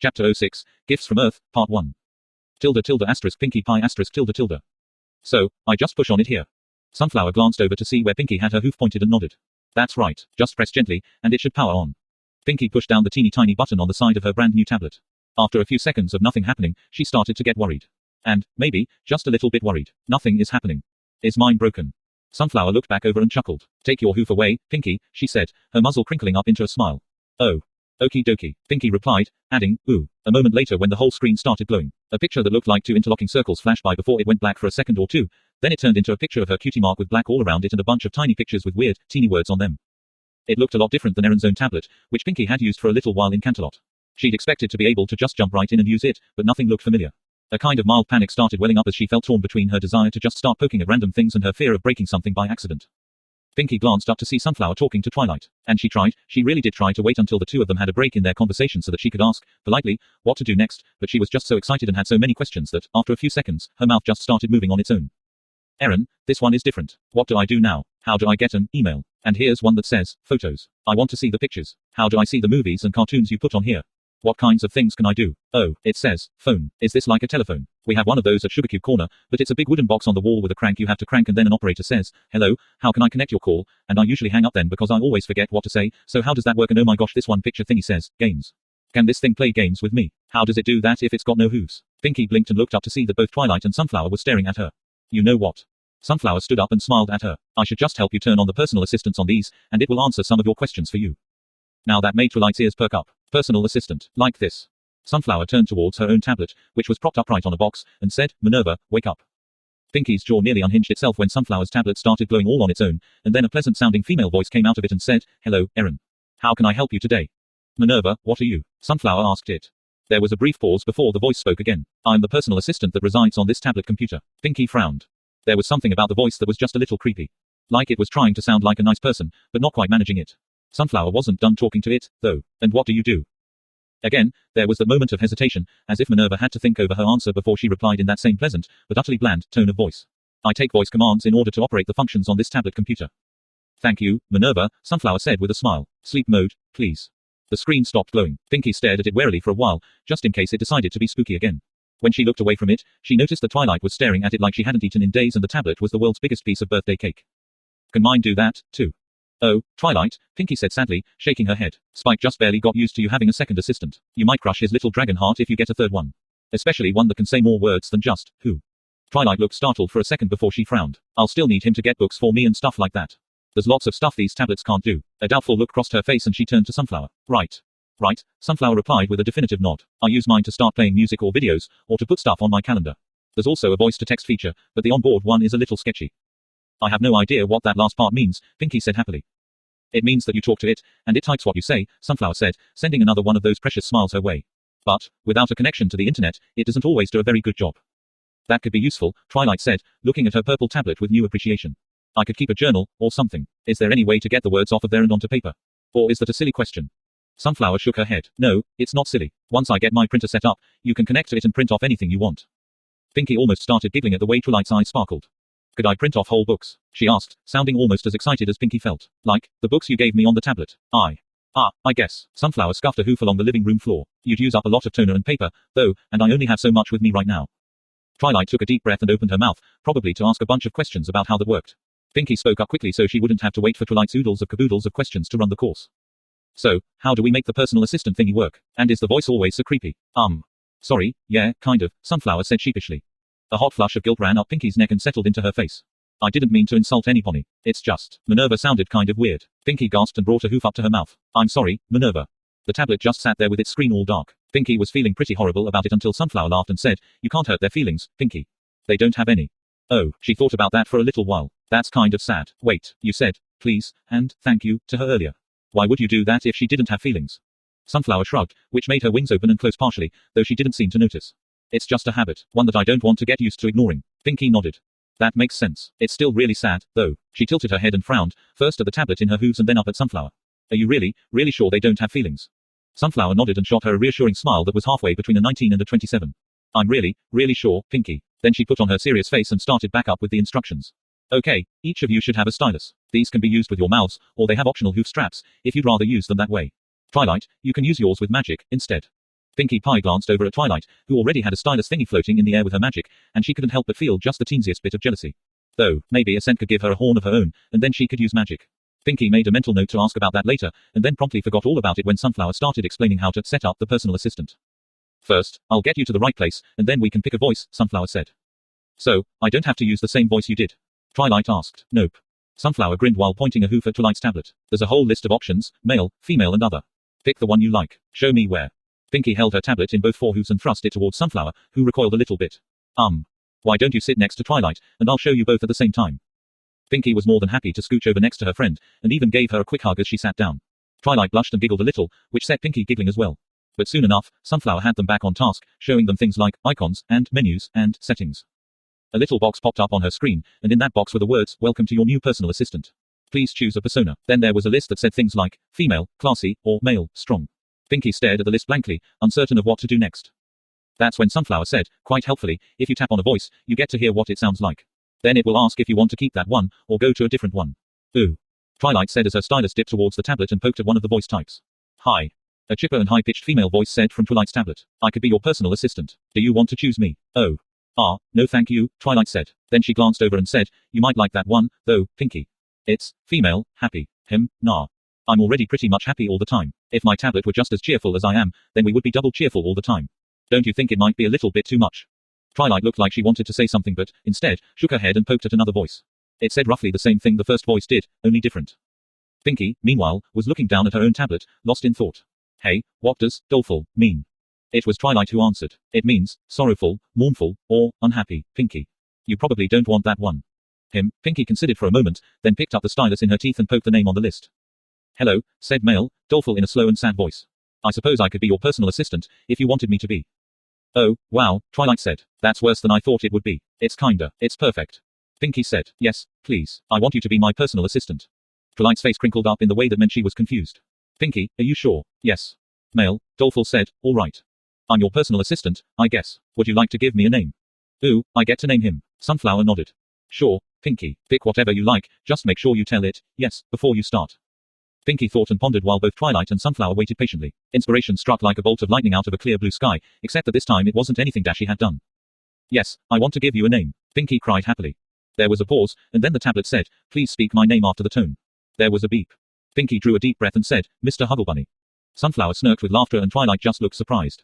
[SPEAKER 1] Chapter 06, Gifts from Earth, Part 1. Pinkie Pie *. So, I just push on it here. Sunflower glanced over to see where Pinkie had her hoof pointed and nodded. That's right, just press gently, and it should power on. Pinkie pushed down the teeny tiny button on the side of her brand new tablet. After a few seconds of nothing happening, she started to get worried. And, maybe, just a little bit worried. Nothing is happening. Is mine broken? Sunflower looked back over and chuckled. Take your hoof away, Pinkie, she said, her muzzle crinkling up into a smile. Oh. Okie dokie, Pinkie replied, adding, ooh. A moment later when the whole screen started glowing, a picture that looked like 2 interlocking circles flashed by before it went black for a second or two, then it turned into a picture of her cutie mark with black all around it and a bunch of tiny pictures with weird, teeny words on them. It looked a lot different than Erin's own tablet, which Pinkie had used for a little while in Canterlot. She'd expected to be able to just jump right in and use it, but nothing looked familiar. A kind of mild panic started welling up as she felt torn between her desire to just start poking at random things and her fear of breaking something by accident. Pinkie glanced up to see Sunflower talking to Twilight, and she really did try to wait until the two of them had a break in their conversation so that she could ask, politely, what to do next, but she was just so excited and had so many questions that, after a few seconds, her mouth just started moving on its own. Erin, this one is different. What do I do now? How do I get an email? And here's one that says, photos. I want to see the pictures. How do I see the movies and cartoons you put on here? What kinds of things can I do? Oh, it says, phone. Is this like a telephone? We have one of those at Sugarcube Corner, but it's a big wooden box on the wall with a crank you have to crank and then an operator says, hello, how can I connect your call? And I usually hang up then because I always forget what to say, so how does that work? And oh my gosh, this one picture thingy says, games. Can this thing play games with me? How does it do that if it's got no hooves? Pinkie blinked and looked up to see that both Twilight and Sunflower were staring at her. You know what? Sunflower stood up and smiled at her. I should just help you turn on the personal assistants on these, and it will answer some of your questions for you. Now that made Twilight's ears perk up. Personal assistant, like this. Sunflower turned towards her own tablet, which was propped upright on a box, and said, Minerva, wake up. Pinkie's jaw nearly unhinged itself when Sunflower's tablet started glowing all on its own, and then a pleasant-sounding female voice came out of it and said, hello, Erin. How can I help you today? Minerva, what are you? Sunflower asked it. There was a brief pause before the voice spoke again. I'm the personal assistant that resides on this tablet computer. Pinkie frowned. There was something about the voice that was just a little creepy. Like it was trying to sound like a nice person, but not quite managing it. Sunflower wasn't done talking to it, though. And what do you do? Again, there was the moment of hesitation, as if Minerva had to think over her answer before she replied in that same pleasant, but utterly bland, tone of voice. I take voice commands in order to operate the functions on this tablet computer. Thank you, Minerva, Sunflower said with a smile. Sleep mode, please. The screen stopped glowing. Pinkie stared at it warily for a while, just in case it decided to be spooky again. When she looked away from it, she noticed that Twilight was staring at it like she hadn't eaten in days and the tablet was the world's biggest piece of birthday cake. Can mine do that, too? Oh, Twilight, Pinkie said sadly, shaking her head. Spike just barely got used to you having a second assistant. You might crush his little dragon heart if you get a third one. Especially one that can say more words than just, who. Twilight looked startled for a second before she frowned. I'll still need him to get books for me and stuff like that. There's lots of stuff these tablets can't do. A doubtful look crossed her face and she turned to Sunflower. Right. Right, Sunflower replied with a definitive nod. I use mine to start playing music or videos, or to put stuff on my calendar. There's also a voice-to-text feature, but the onboard one is a little sketchy. I have no idea what that last part means, Pinkie said happily. It means that you talk to it, and it types what you say, Sunflower said, sending another one of those precious smiles her way. But, without a connection to the internet, it doesn't always do a very good job. That could be useful, Twilight said, looking at her purple tablet with new appreciation. I could keep a journal, or something. Is there any way to get the words off of there and onto paper? Or is that a silly question? Sunflower shook her head. No, it's not silly. Once I get my printer set up, you can connect to it and print off anything you want. Pinky almost started giggling at the way Twilight's eyes sparkled. Could I print off whole books? She asked, sounding almost as excited as Pinky felt. Like, the books you gave me on the tablet. I guess. Sunflower scuffed a hoof along the living room floor. You'd use up a lot of toner and paper, though, and I only have so much with me right now. Twilight took a deep breath and opened her mouth, probably to ask a bunch of questions about how that worked. Pinky spoke up quickly so she wouldn't have to wait for Twilight's oodles of caboodles of questions to run the course. So, how do we make the personal assistant thingy work? And is the voice always so creepy? Sorry, yeah, kind of, Sunflower said sheepishly. A hot flush of guilt ran up Pinky's neck and settled into her face. I didn't mean to insult anybody. It's just, Minerva sounded kind of weird. Pinky gasped and brought a hoof up to her mouth. I'm sorry, Minerva. The tablet just sat there with its screen all dark. Pinky was feeling pretty horrible about it until Sunflower laughed and said, you can't hurt their feelings, Pinky. They don't have any. Oh, she thought about that for a little while. That's kind of sad. Wait, you said, please, and thank you, to her earlier. Why would you do that if she didn't have feelings? Sunflower shrugged, which made her wings open and close partially, though she didn't seem to notice. It's just a habit, one that I don't want to get used to ignoring. Pinky nodded. That makes sense. It's still really sad, though. She tilted her head and frowned, first at the tablet in her hooves and then up at Sunflower. Are you really, really sure they don't have feelings? Sunflower nodded and shot her a reassuring smile that was halfway between a 19 and a 27. I'm really, really sure, Pinky. Then she put on her serious face and started back up with the instructions. Okay, each of you should have a stylus. These can be used with your mouths, or they have optional hoof straps, if you'd rather use them that way. Twilight, you can use yours with magic, instead. Pinkie Pie glanced over at Twilight, who already had a stylus thingy floating in the air with her magic, and she couldn't help but feel just the teensiest bit of jealousy. Though, maybe Ascent could give her a horn of her own, and then she could use magic. Pinkie made a mental note to ask about that later, and then promptly forgot all about it when Sunflower started explaining how to set up the personal assistant. First, I'll get you to the right place, and then we can pick a voice, Sunflower said. So, I don't have to use the same voice you did? Twilight asked. Nope. Sunflower grinned while pointing a hoof at Twilight's tablet. There's a whole list of options, male, female and other. Pick the one you like. Show me where. Pinkie held her tablet in both forehoofs and thrust it towards Sunflower, who recoiled a little bit. Why don't you sit next to Twilight, and I'll show you both at the same time. Pinkie was more than happy to scooch over next to her friend, and even gave her a quick hug as she sat down. Twilight blushed and giggled a little, which set Pinkie giggling as well. But soon enough, Sunflower had them back on task, showing them things like icons, and menus, and settings. A little box popped up on her screen, and in that box were the words, "Welcome to your new personal assistant. Please choose a persona." Then there was a list that said things like, female, classy, or male, strong. Pinkie stared at the list blankly, uncertain of what to do next. That's when Sunflower said, quite helpfully, if you tap on a voice, you get to hear what it sounds like. Then it will ask if you want to keep that one, or go to a different one. Ooh. Twilight said as her stylus dipped towards the tablet and poked at one of the voice types. Hi. A chipper and high-pitched female voice said from Twilight's tablet. I could be your personal assistant. Do you want to choose me? Oh. No thank you, Twilight said. Then she glanced over and said, you might like that one, though, Pinkie. It's female, happy. Nah. I'm already pretty much happy all the time. If my tablet were just as cheerful as I am, then we would be double cheerful all the time. Don't you think it might be a little bit too much? Twilight looked like she wanted to say something but, instead, shook her head and poked at another voice. It said roughly the same thing the first voice did, only different. Pinkie, meanwhile, was looking down at her own tablet, lost in thought. Hey, what does doleful mean? It was Twilight who answered. It means sorrowful, mournful, or unhappy, Pinkie. You probably don't want that one. Pinkie considered for a moment, then picked up the stylus in her teeth and poked the name on the list. Hello, said male, doleful in a slow and sad voice. I suppose I could be your personal assistant, if you wanted me to be. Oh, wow, Twilight said. That's worse than I thought it would be. It's perfect. Pinkie said, yes, please. I want you to be my personal assistant. Twilight's face crinkled up in the way that meant she was confused. Pinkie, are you sure? Yes. Male, doleful said, all right. I'm your personal assistant, I guess. Would you like to give me a name? Ooh, I get to name him. Sunflower nodded. Sure, Pinkie. Pick whatever you like, just make sure you tell it, yes, before you start. Pinkie thought and pondered while both Twilight and Sunflower waited patiently. Inspiration struck like a bolt of lightning out of a clear blue sky, except that this time it wasn't anything Dashy had done. Yes, I want to give you a name. Pinkie cried happily. There was a pause, and then the tablet said, please speak my name after the tone. There was a beep. Pinkie drew a deep breath and said, Mr. Hugglebunny. Sunflower smirked with laughter and Twilight just looked surprised.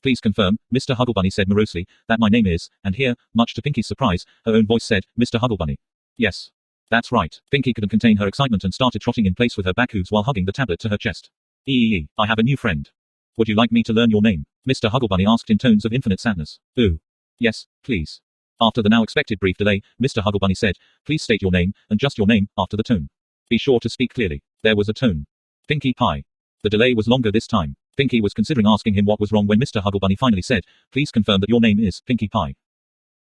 [SPEAKER 1] Please confirm, Mr. Hugglebunny said morosely, that my name is, and here, much to Pinkie's surprise, her own voice said, Mr. Hugglebunny. Yes. That's right. Pinkie couldn't contain her excitement and started trotting in place with her back hooves while hugging the tablet to her chest. I have a new friend. Would you like me to learn your name? Mr. Hugglebunny asked in tones of infinite sadness. Ooh. Yes, please. After the now expected brief delay, Mr. Hugglebunny said, please state your name, and just your name, after the tone. Be sure to speak clearly. There was a tone. Pinkie Pie. The delay was longer this time. Pinkie was considering asking him what was wrong when Mr. Hugglebunny finally said, "Please confirm that your name is Pinkie Pie."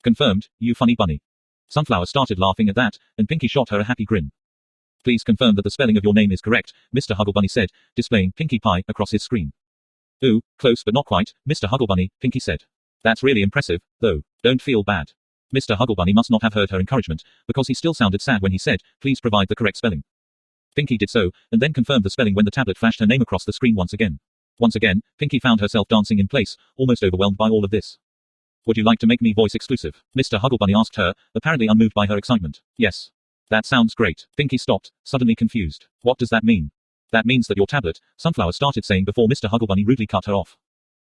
[SPEAKER 1] "Confirmed, you funny bunny." Sunflower started laughing at that, and Pinkie shot her a happy grin. "Please confirm that the spelling of your name is correct," Mr. Hugglebunny said, displaying Pinkie Pie across his screen. "Ooh, close but not quite, Mr. Hugglebunny," Pinkie said. "That's really impressive, though. Don't feel bad." Mr. Hugglebunny must not have heard her encouragement, because he still sounded sad when he said, "Please provide the correct spelling." Pinkie did so, and then confirmed the spelling when the tablet flashed her name across the screen once again. Once again, Pinkie found herself dancing in place, almost overwhelmed by all of this. "Would you like to make me voice exclusive?" Mr. Hugglebunny asked her, apparently unmoved by her excitement. "Yes. That sounds great." Pinkie stopped, suddenly confused. "What does that mean?" "That means that your tablet," Sunflower started saying before Mr. Hugglebunny rudely cut her off.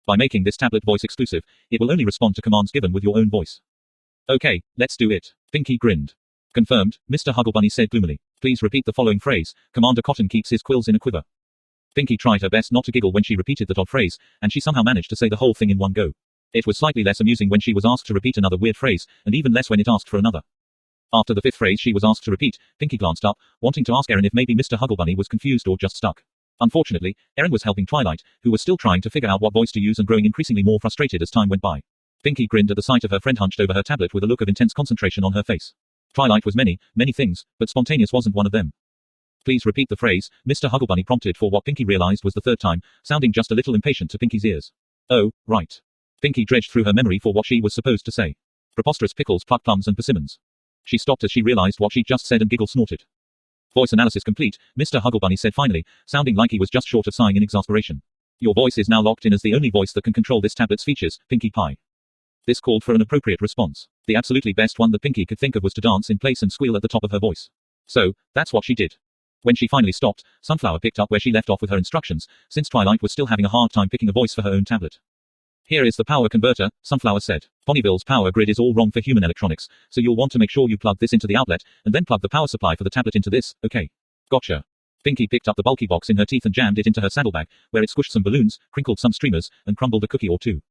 [SPEAKER 1] "By making this tablet voice exclusive, it will only respond to commands given with your own voice." "Okay, let's do it." Pinkie grinned. "Confirmed," Mr. Hugglebunny said gloomily. "Please repeat the following phrase: Commander Cotton keeps his quills in a quiver." Pinkie tried her best not to giggle when she repeated that odd phrase, and she somehow managed to say the whole thing in one go. It was slightly less amusing when she was asked to repeat another weird phrase, and even less when it asked for another. After the fifth phrase she was asked to repeat, Pinkie glanced up, wanting to ask Erin if maybe Mr. Hugglebunny was confused or just stuck. Unfortunately, Erin was helping Twilight, who was still trying to figure out what voice to use and growing increasingly more frustrated as time went by. Pinkie grinned at the sight of her friend hunched over her tablet with a look of intense concentration on her face. Twilight was many, many things, but spontaneous wasn't one of them. "Please repeat the phrase," Mr. Hugglebunny prompted for what Pinkie realized was the third time, sounding just a little impatient to Pinkie's ears. "Oh, right." Pinkie dredged through her memory for what she was supposed to say. "Preposterous pickles, plucked plums and persimmons." She stopped as she realized what she'd just said and giggle snorted. "Voice analysis complete," Mr. Hugglebunny said finally, sounding like he was just short of sighing in exasperation. "Your voice is now locked in as the only voice that can control this tablet's features, Pinkie Pie." This called for an appropriate response. The absolutely best one that Pinkie could think of was to dance in place and squeal at the top of her voice. So, that's what she did. When she finally stopped, Sunflower picked up where she left off with her instructions, since Twilight was still having a hard time picking a voice for her own tablet. "Here is the power converter," Sunflower said. "Ponyville's power grid is all wrong for human electronics, so you'll want to make sure you plug this into the outlet, and then plug the power supply for the tablet into this, okay? Gotcha." Pinkie picked up the bulky box in her teeth and jammed it into her saddlebag, where it squished some balloons, crinkled some streamers, and crumbled a cookie or two.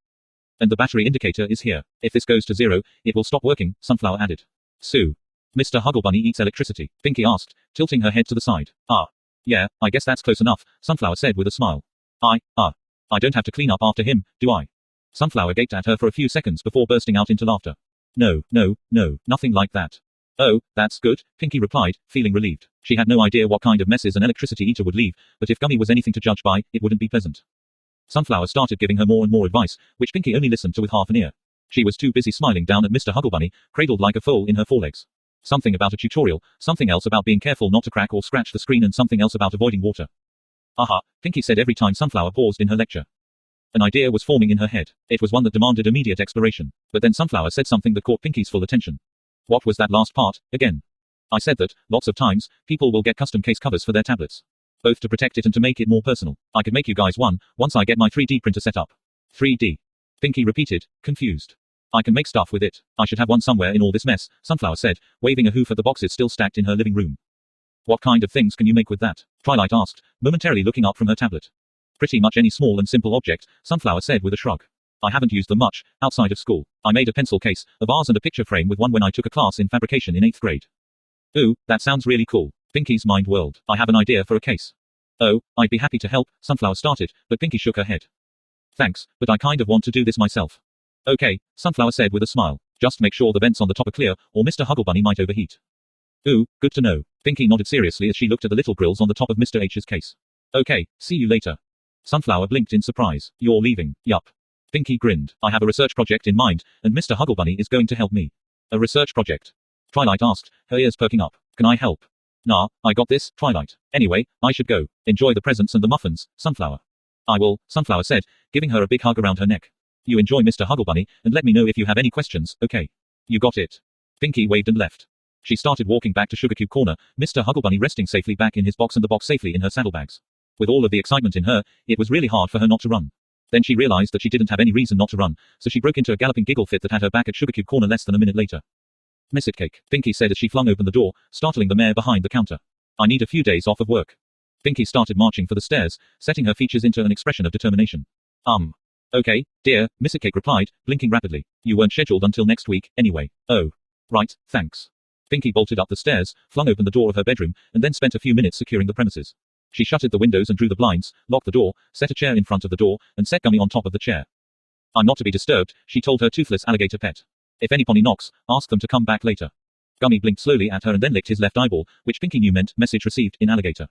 [SPEAKER 1] "And the battery indicator is here. If this goes to 0, it will stop working," Sunflower added. "So, Mr. Hugglebunny eats electricity?" Pinkie asked, tilting her head to the side. "Ah. Yeah, I guess that's close enough," Sunflower said with a smile. I don't have to clean up after him, do I?" Sunflower gaped at her for a few seconds before bursting out into laughter. No, nothing like that." "Oh, that's good," Pinkie replied, feeling relieved. She had no idea what kind of messes an electricity eater would leave, but if Gummy was anything to judge by, it wouldn't be pleasant. Sunflower started giving her more and more advice, which Pinkie only listened to with half an ear. She was too busy smiling down at Mr. Hugglebunny, cradled like a foal in her forelegs. Something about a tutorial, something else about being careful not to crack or scratch the screen, and something else about avoiding water. "Aha," Pinkie said every time Sunflower paused in her lecture. An idea was forming in her head. It was one that demanded immediate exploration. But then Sunflower said something that caught Pinkie's full attention. "What was that last part, again?" "I said that, lots of times, people will get custom case covers for their tablets. Both to protect it and to make it more personal. I could make you guys one, once I get my 3D printer set up." "3D?" Pinkie repeated, confused. "I can make stuff with it. I should have one somewhere in all this mess," Sunflower said, waving a hoof at the boxes still stacked in her living room. "What kind of things can you make with that?" Twilight asked, momentarily looking up from her tablet. "Pretty much any small and simple object," Sunflower said with a shrug. "I haven't used them much, outside of school. I made a pencil case, a vase and a picture frame with one when I took a class in fabrication in 8th grade. "Ooh, that sounds really cool." Pinkie's mind whirled. "I have an idea for a case." "Oh, I'd be happy to help," Sunflower started, but Pinkie shook her head. "Thanks, but I kind of want to do this myself." "Okay," Sunflower said with a smile. "Just make sure the vents on the top are clear, or Mr. Hugglebunny might overheat." "Ooh, good to know." Pinkie nodded seriously as she looked at the little grills on the top of Mr. H's case. "Okay, see you later." Sunflower blinked in surprise. "You're leaving?" "Yup." Pinkie grinned. "I have a research project in mind, and Mr. Hugglebunny is going to help me." "A research project?" Twilight asked, her ears perking up. "Can I help?" "Nah, I got this, Twilight. Anyway, I should go. Enjoy the presents and the muffins, Sunflower." "I will," Sunflower said, giving her a big hug around her neck. "You enjoy Mr. Hugglebunny, and let me know if you have any questions, okay?" "You got it." Pinkie waved and left. She started walking back to Sugarcube Corner, Mr. Hugglebunny resting safely back in his box and the box safely in her saddlebags. With all of the excitement in her, it was really hard for her not to run. Then she realized that she didn't have any reason not to run, so she broke into a galloping giggle fit that had her back at Sugarcube Corner less than a minute later. "Miss it cake," Pinkie said as she flung open the door, startling the mare behind the counter. "I need a few days off of work." Pinkie started marching for the stairs, setting her features into an expression of determination. Okay, dear," Miss it cake replied, blinking rapidly. "You weren't scheduled until next week, anyway." "Oh. Right, thanks." Pinkie bolted up the stairs, flung open the door of her bedroom, and then spent a few minutes securing the premises. She shuttered the windows and drew the blinds, locked the door, set a chair in front of the door, and set Gummy on top of the chair. I'm not to be disturbed, she told her toothless alligator pet. If any pony knocks, ask them to come back later. Gummy blinked slowly at her and then licked his left eyeball, which Pinky knew meant message received in alligator.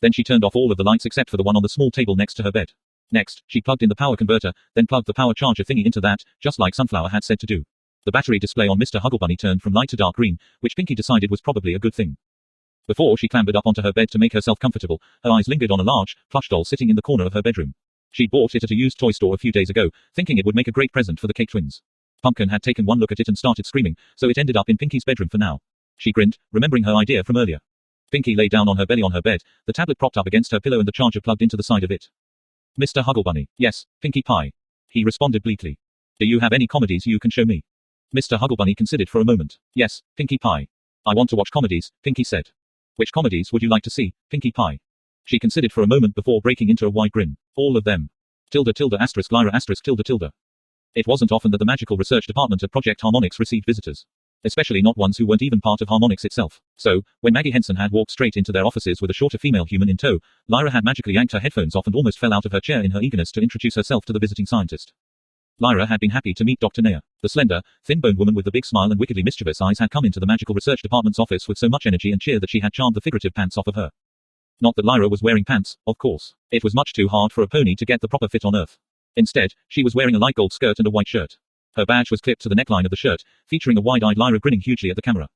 [SPEAKER 1] Then she turned off all of the lights except for the one on the small table next to her bed. Next, she plugged in the power converter, then plugged the power charger thingy into that, just like Sunflower had said to do. The battery display on Mr. Hugglebunny turned from light to dark green, which Pinky decided was probably a good thing. Before she clambered up onto her bed to make herself comfortable, her eyes lingered on a large, plush doll sitting in the corner of her bedroom. She'd bought it at a used toy store a few days ago, thinking it would make a great present for the Cake Twins. Pumpkin had taken one look at it and started screaming, so it ended up in Pinky's bedroom for now. She grinned, remembering her idea from earlier. Pinky lay down on her belly on her bed, the tablet propped up against her pillow and the charger plugged into the side of it. Mr. Hugglebunny. Yes, Pinkie Pie. He responded bleakly. Do you have any comedies you can show me? Mr. Hugglebunny considered for a moment. Yes, Pinkie Pie. I want to watch comedies, Pinky said. Which comedies would you like to see, Pinkie Pie? She considered for a moment before breaking into a wide grin. All of them. Tilde tilde asterisk Lyra asterisk tilde tilde. It wasn't often that the magical research department at Project Harmonix received visitors. Especially not ones who weren't even part of Harmonix itself. So, when Maggie Henson had walked straight into their offices with a shorter female human in tow, Lyra had magically yanked her headphones off and almost fell out of her chair in her eagerness to introduce herself to the visiting scientist. Lyra had been happy to meet Dr. Naya. The slender, thin-boned woman with the big smile and wickedly mischievous eyes had come into the magical research department's office with so much energy and cheer that she had charmed the figurative pants off of her. Not that Lyra was wearing pants, of course. It was much too hard for a pony to get the proper fit on Earth. Instead, she was wearing a light gold skirt and a white shirt. Her badge was clipped to the neckline of the shirt, featuring a wide-eyed Lyra grinning hugely at the camera.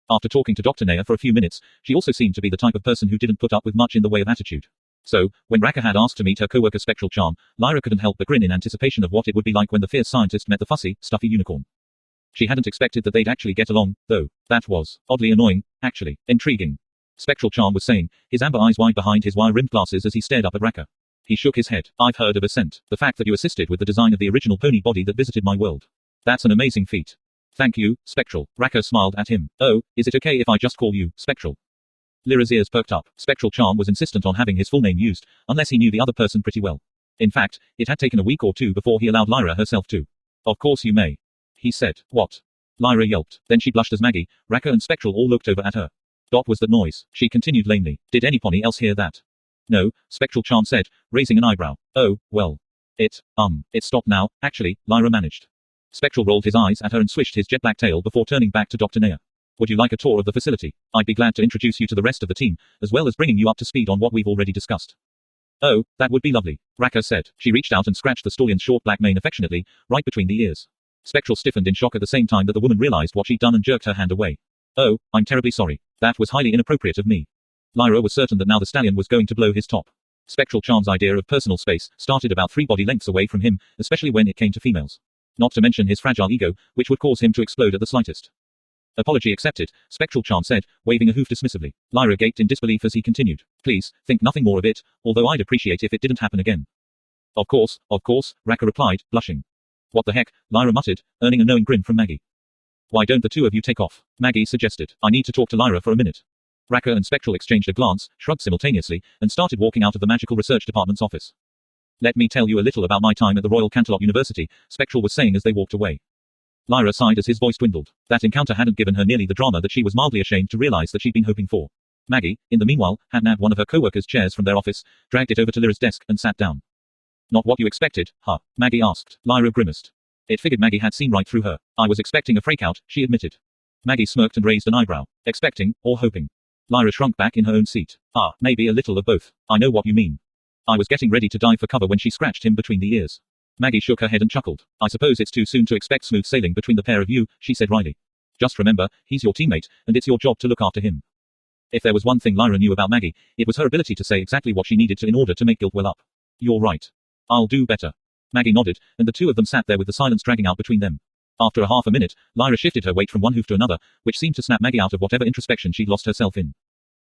[SPEAKER 1] After talking to Dr. Naya for a few minutes, she also seemed to be the type of person who didn't put up with much in the way of attitude. So, when Raka had asked to meet her co-worker Spectral Charm, Lyra couldn't help but grin in anticipation of what it would be like when the fierce scientist met the fussy, stuffy unicorn. She hadn't expected that they'd actually get along, though. That was oddly annoying, actually. Intriguing. Spectral Charm was saying, his amber eyes wide behind his wire-rimmed glasses as he stared up at Raka. He shook his head. I've heard of Ascent. The fact that you assisted with the design of the original pony body that visited my world. That's an amazing feat. Thank you, Spectral. Raka smiled at him. Oh, is it okay if I just call you Spectral? Lyra's ears perked up. Spectral Charm was insistent on having his full name used, unless he knew the other person pretty well. In fact, it had taken a week or two before he allowed Lyra herself to. Of course you may. He said. What? Lyra yelped. Then she blushed as Maggie, Raka and Spectral all looked over at her. What was that noise? She continued lamely. Did any pony else hear that? No, Spectral Charm said, raising an eyebrow. Oh, well. It stopped now, actually, Lyra managed. Spectral rolled his eyes at her and swished his jet black tail before turning back to Dr. Naya. Would you like a tour of the facility? I'd be glad to introduce you to the rest of the team, as well as bringing you up to speed on what we've already discussed. Oh, that would be lovely, Raka said. She reached out and scratched the stallion's short black mane affectionately, right between the ears. Spectral stiffened in shock at the same time that the woman realized what she'd done and jerked her hand away. Oh, I'm terribly sorry. That was highly inappropriate of me. Lyra was certain that now the stallion was going to blow his top. Spectral Charm's idea of personal space started about 3 body lengths away from him, especially when it came to females. Not to mention his fragile ego, which would cause him to explode at the slightest. Apology accepted, Spectral Charm said, waving a hoof dismissively. Lyra gaped in disbelief as he continued. Please, think nothing more of it, although I'd appreciate if it didn't happen again. Of course, Raka replied, blushing. What the heck, Lyra muttered, earning a knowing grin from Maggie. Why don't the two of you take off? Maggie suggested. I need to talk to Lyra for a minute. Raka and Spectral exchanged a glance, shrugged simultaneously, and started walking out of the Magical Research Department's office. Let me tell you a little about my time at the Royal Canterlot University, Spectral was saying as they walked away. Lyra sighed as his voice dwindled. That encounter hadn't given her nearly the drama that she was mildly ashamed to realize that she'd been hoping for. Maggie, in the meanwhile, had nabbed one of her co-workers' chairs from their office, dragged it over to Lyra's desk, and sat down. Not what you expected, huh? Maggie asked. Lyra grimaced. It figured Maggie had seen right through her. I was expecting a freakout, she admitted. Maggie smirked and raised an eyebrow. Expecting, or hoping? Lyra shrunk back in her own seat. Maybe a little of both. I know what you mean. I was getting ready to dive for cover when she scratched him between the ears. Maggie shook her head and chuckled. I suppose it's too soon to expect smooth sailing between the pair of you, she said wryly. Just remember, he's your teammate, and it's your job to look after him. If there was one thing Lyra knew about Maggie, it was her ability to say exactly what she needed to in order to make guilt well up. You're right. I'll do better. Maggie nodded, and the two of them sat there with the silence dragging out between them. After a half a minute, Lyra shifted her weight from one hoof to another, which seemed to snap Maggie out of whatever introspection she'd lost herself in.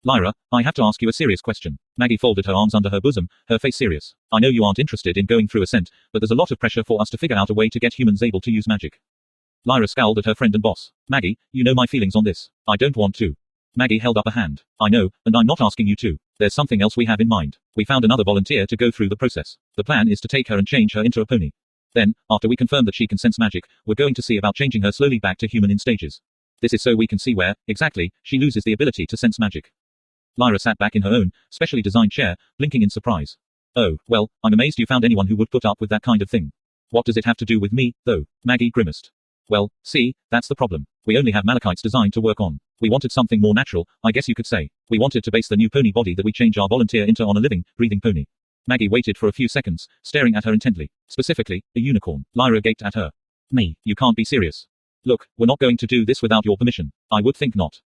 [SPEAKER 1] Lyra, I have to ask you a serious question. Maggie folded her arms under her bosom, her face serious. I know you aren't interested in going through Ascent, but there's a lot of pressure for us to figure out a way to get humans able to use magic. Lyra scowled at her friend and boss. Maggie, you know my feelings on this. I don't want to. Maggie held up a hand. I know, and I'm not asking you to. There's something else we have in mind. We found another volunteer to go through the process. The plan is to take her and change her into a pony. Then, after we confirm that she can sense magic, we're going to see about changing her slowly back to human in stages. This is so we can see where, exactly, she loses the ability to sense magic. Lyra sat back in her own, specially designed chair, blinking in surprise. Oh, well, I'm amazed you found anyone who would put up with that kind of thing. What does it have to do with me, though? Maggie grimaced. Well, see, that's the problem. We only have Malachites designed to work on. We wanted something more natural, I guess you could say. We wanted to base the new pony body that we change our volunteer into on a living, breathing pony. Maggie waited for a few seconds, staring at her intently. Specifically, a unicorn. Lyra gaped at her. Me, you can't be serious. Look, we're not going to do this without your permission. I would think not.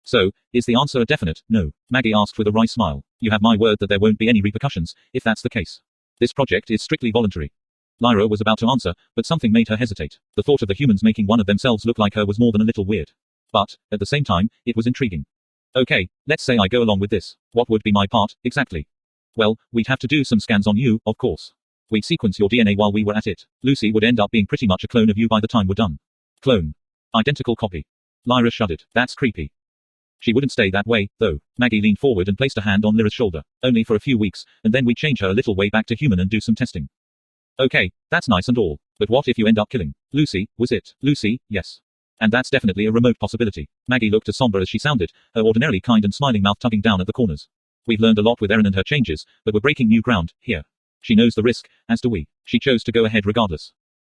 [SPEAKER 1] So, is the answer a definite no? Maggie asked with a wry smile. You have my word that there won't be any repercussions, if that's the case. This project is strictly voluntary. Lyra was about to answer, but something made her hesitate. The thought of the humans making one of themselves look like her was more than a little weird. But, at the same time, it was intriguing. Okay, let's say I go along with this. What would be my part, exactly? Well, we'd have to do some scans on you, of course. We'd sequence your DNA while we were at it. Lucy would end up being pretty much a clone of you by the time we're done. Clone. Identical copy. Lyra shuddered. That's creepy. She wouldn't stay that way, though. Maggie leaned forward and placed a hand on Lyra's shoulder. Only for a few weeks, and then we'd change her a little way back to human and do some testing. Okay, that's nice and all. But what if you end up killing Lucy, was it? Lucy, yes. And that's definitely a remote possibility. Maggie looked as somber as she sounded, her ordinarily kind and smiling mouth tugging down at the corners. We've learned a lot with Erin and her changes, but we're breaking new ground, here. She knows the risk, as do we. She chose to go ahead regardless.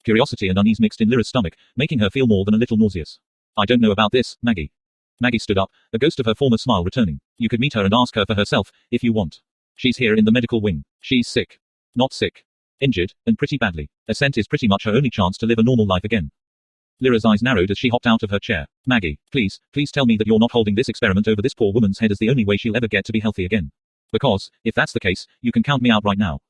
[SPEAKER 1] Curiosity and unease mixed in Lyra's stomach, making her feel more than a little nauseous. I don't know about this, Maggie. Maggie stood up, a ghost of her former smile returning. You could meet her and ask her for herself, if you want. She's here in the medical wing. She's sick. Not sick. Injured, and pretty badly. Ascent is pretty much her only chance to live a normal life again. Lyra's eyes narrowed as she hopped out of her chair. Maggie, please tell me that you're not holding this experiment over this poor woman's head as the only way she'll ever get to be healthy again. Because, if that's the case, you can count me out right now.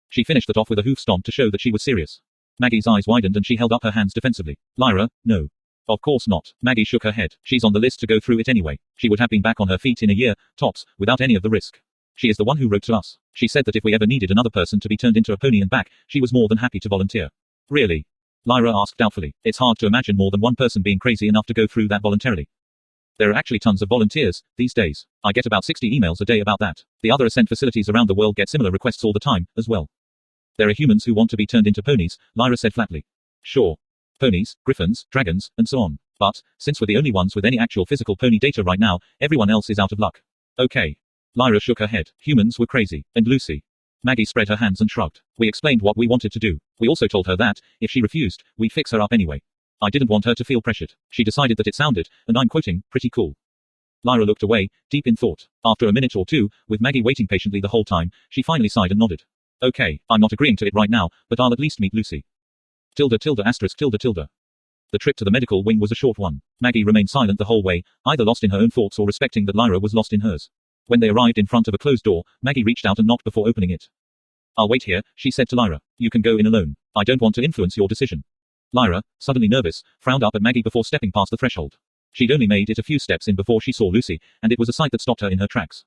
[SPEAKER 1] She finished that off with a hoof stomp to show that she was serious. Maggie's eyes widened and she held up her hands defensively. Lyra, no. Of course not. Maggie shook her head. She's on the list to go through it anyway. She would have been back on her feet in a year, tops, without any of the risk. She is the one who wrote to us. She said that if we ever needed another person to be turned into a pony and back, she was more than happy to volunteer. Really? Lyra asked doubtfully. It's hard to imagine more than one person being crazy enough to go through that voluntarily. There are actually tons of volunteers, these days. I get about 60 emails a day about that. The other Ascent facilities around the world get similar requests all the time, as well. There are humans who want to be turned into ponies, Lyra said flatly. Sure. Ponies, griffins, dragons, and so on. But, since we're the only ones with any actual physical pony data right now, everyone else is out of luck. Okay. Lyra shook her head. Humans were crazy. And Lucy. Maggie spread her hands and shrugged. We explained what we wanted to do. We also told her that, if she refused, we'd fix her up anyway. I didn't want her to feel pressured. She decided that it sounded, and I'm quoting, pretty cool. Lyra looked away, deep in thought. After a minute or two, with Maggie waiting patiently the whole time, she finally sighed and nodded. Okay, I'm not agreeing to it right now, but I'll at least meet Lucy. Tilde. The trip to the medical wing was a short one. Maggie remained silent the whole way, either lost in her own thoughts or respecting that Lyra was lost in hers. When they arrived in front of a closed door, Maggie reached out and knocked before opening it. I'll wait here, she said to Lyra. You can go in alone. I don't want to influence your decision. Lyra, suddenly nervous, frowned up at Maggie before stepping past the threshold. She'd only made it a few steps in before she saw Lucy, and it was a sight that stopped her in her tracks.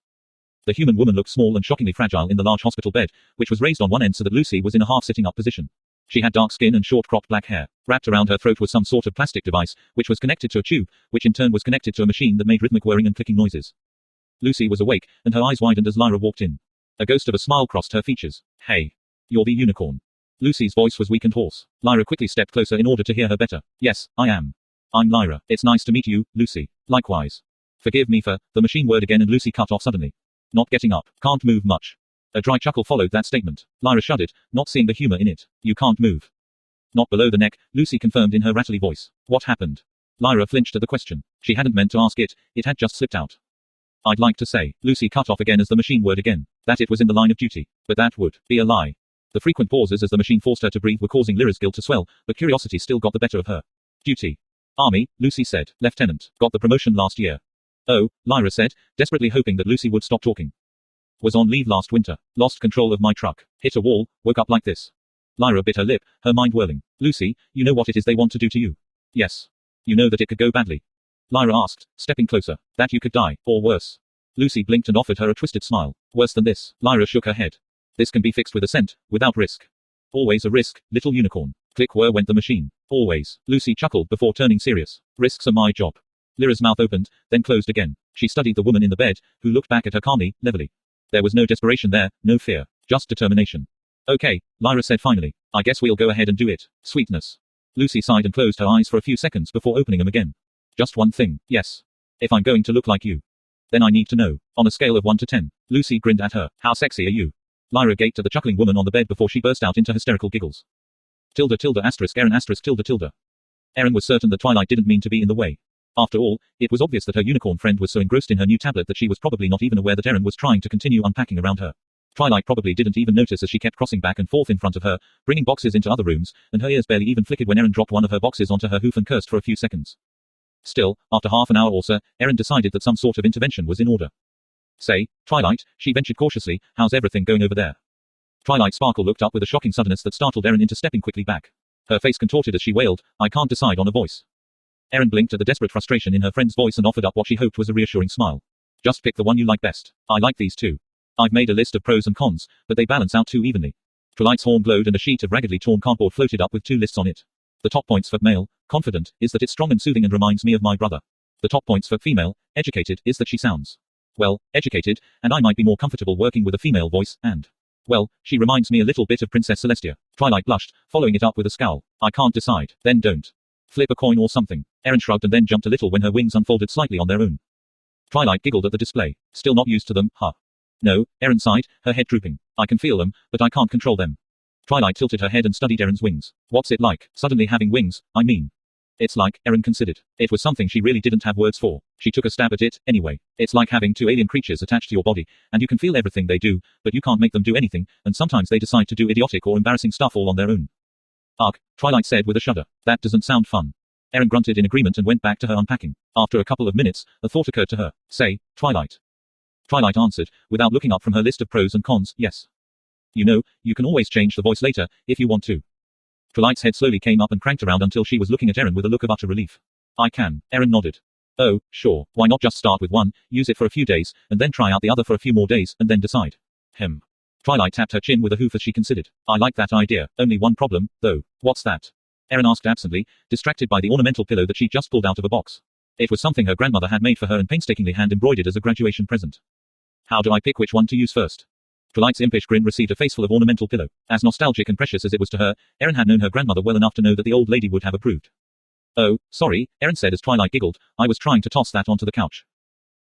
[SPEAKER 1] The human woman looked small and shockingly fragile in the large hospital bed, which was raised on one end so that Lucy was in a half-sitting up position. She had dark skin and short-cropped black hair. Wrapped around her throat was some sort of plastic device, which was connected to a tube, which in turn was connected to a machine that made rhythmic whirring and clicking noises. Lucy was awake, and her eyes widened as Lyra walked in. A ghost of a smile crossed her features. Hey. You're the unicorn. Lucy's voice was weak and hoarse. Lyra quickly stepped closer in order to hear her better. Yes, I am. I'm Lyra. It's nice to meet you, Lucy. Likewise. Forgive me for, the machine word again, and Lucy cut off suddenly. Not getting up. Can't move much. A dry chuckle followed that statement. Lyra shuddered, not seeing the humor in it. You can't move. Not below the neck, Lucy confirmed in her rattly voice. What happened? Lyra flinched at the question. She hadn't meant to ask it, it had just slipped out. I'd like to say, Lucy cut off again as the machine word again, that it was in the line of duty. But that would be a lie. The frequent pauses as the machine forced her to breathe were causing Lyra's guilt to swell, but curiosity still got the better of her. Duty. Army, Lucy said. Lieutenant. Got the promotion last year. Oh, Lyra said, desperately hoping that Lucy would stop talking. Was on leave last winter. Lost control of my truck. Hit a wall, woke up like this. Lyra bit her lip, her mind whirling. Lucy, you know what it is they want to do to you? Yes. You know that it could go badly. Lyra asked, stepping closer. That you could die, or worse. Lucy blinked and offered her a twisted smile. Worse than this. Lyra shook her head. This can be fixed with Ascent, without risk. Always a risk, little unicorn. Click where went the machine. Always. Lucy chuckled before turning serious. Risks are my job. Lyra's mouth opened, then closed again. She studied the woman in the bed, who looked back at her calmly, levelly. There was no desperation there, no fear. Just determination. Okay, Lyra said finally. I guess we'll go ahead and do it. Sweetness. Lucy sighed and closed her eyes for a few seconds before opening them again. Just one thing, yes. If I'm going to look like you. Then I need to know. On a scale of 1 to 10. Lucy grinned at her. How sexy are you? Lyra gaped at the chuckling woman on the bed before she burst out into hysterical giggles. Tilda tilde asterisk Erin asterisk tilde tilde. Erin was certain that Twilight didn't mean to be in the way. After all, it was obvious that her unicorn friend was so engrossed in her new tablet that she was probably not even aware that Erin was trying to continue unpacking around her. Twilight probably didn't even notice as she kept crossing back and forth in front of her, bringing boxes into other rooms, and her ears barely even flickered when Erin dropped one of her boxes onto her hoof and cursed for a few seconds. Still, after half an hour or so, Erin decided that some sort of intervention was in order. Say, Twilight, she ventured cautiously, how's everything going over there? Twilight Sparkle looked up with a shocking suddenness that startled Erin into stepping quickly back. Her face contorted as she wailed, I can't decide on a voice. Erin blinked at the desperate frustration in her friend's voice and offered up what she hoped was a reassuring smile. Just pick the one you like best. I like these too. I've made a list of pros and cons, but they balance out too evenly. Twilight's horn glowed and a sheet of raggedly torn cardboard floated up with 2 lists on it. The top points for male, confident, is that it's strong and soothing and reminds me of my brother. The top points for female, educated, is that she sounds, well, educated, and I might be more comfortable working with a female voice, and, well, she reminds me a little bit of Princess Celestia. Twilight blushed, following it up with a scowl. I can't decide. Then don't. Flip a coin or something. Erin shrugged and then jumped a little when her wings unfolded slightly on their own. Twilight giggled at the display. Still not used to them, huh? No, Erin sighed, her head drooping. I can feel them, but I can't control them. Twilight tilted her head and studied Erin's wings. What's it like, suddenly having wings, I mean? It's like, Erin considered. It was something she really didn't have words for. She took a stab at it, anyway. It's like having 2 alien creatures attached to your body, and you can feel everything they do, but you can't make them do anything, and sometimes they decide to do idiotic or embarrassing stuff all on their own. Ugh, Twilight said with a shudder. That doesn't sound fun. Erin grunted in agreement and went back to her unpacking. After a couple of minutes, a thought occurred to her. Say, Twilight. Twilight answered, without looking up from her list of pros and cons, yes. You know, you can always change the voice later, if you want to. Twilight's head slowly came up and cranked around until she was looking at Erin with a look of utter relief. I can. Erin nodded. Oh, sure, why not just start with one, use it for a few days, and then try out the other for a few more days, and then decide. Twilight tapped her chin with a hoof as she considered. I like that idea, only one problem, though. What's that? Erin asked absently, distracted by the ornamental pillow that she'd just pulled out of a box. It was something her grandmother had made for her and painstakingly hand-embroidered as a graduation present. How do I pick which one to use first? Twilight's impish grin received a faceful of ornamental pillow. As nostalgic and precious as it was to her, Erin had known her grandmother well enough to know that the old lady would have approved. Oh, sorry, Erin said as Twilight giggled, I was trying to toss that onto the couch.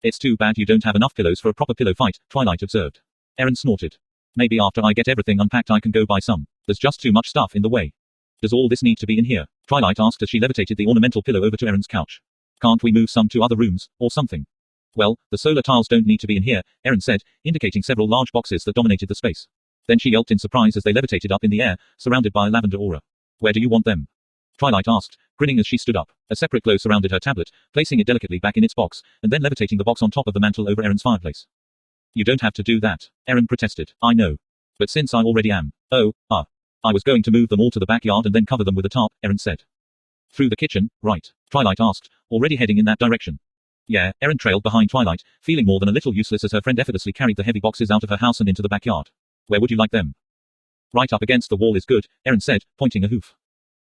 [SPEAKER 1] It's too bad you don't have enough pillows for a proper pillow fight, Twilight observed. Erin snorted. Maybe after I get everything unpacked I can go buy some. There's just too much stuff in the way. Does all this need to be in here? Twilight asked as she levitated the ornamental pillow over to Erin's couch. Can't we move some to other rooms, or something? Well, the solar tiles don't need to be in here, Erin said, indicating several large boxes that dominated the space. Then she yelped in surprise as they levitated up in the air, surrounded by a lavender aura. Where do you want them? Twilight asked, grinning as she stood up. A separate glow surrounded her tablet, placing it delicately back in its box, and then levitating the box on top of the mantle over Erin's fireplace. You don't have to do that, Erin protested. I know. But since I already am. I was going to move them all to the backyard and then cover them with a tarp, Erin said. Through the kitchen, right? Twilight asked, already heading in that direction. Yeah, Erin trailed behind Twilight, feeling more than a little useless as her friend effortlessly carried the heavy boxes out of her house and into the backyard. Where would you like them? Right up against the wall is good, Erin said, pointing a hoof.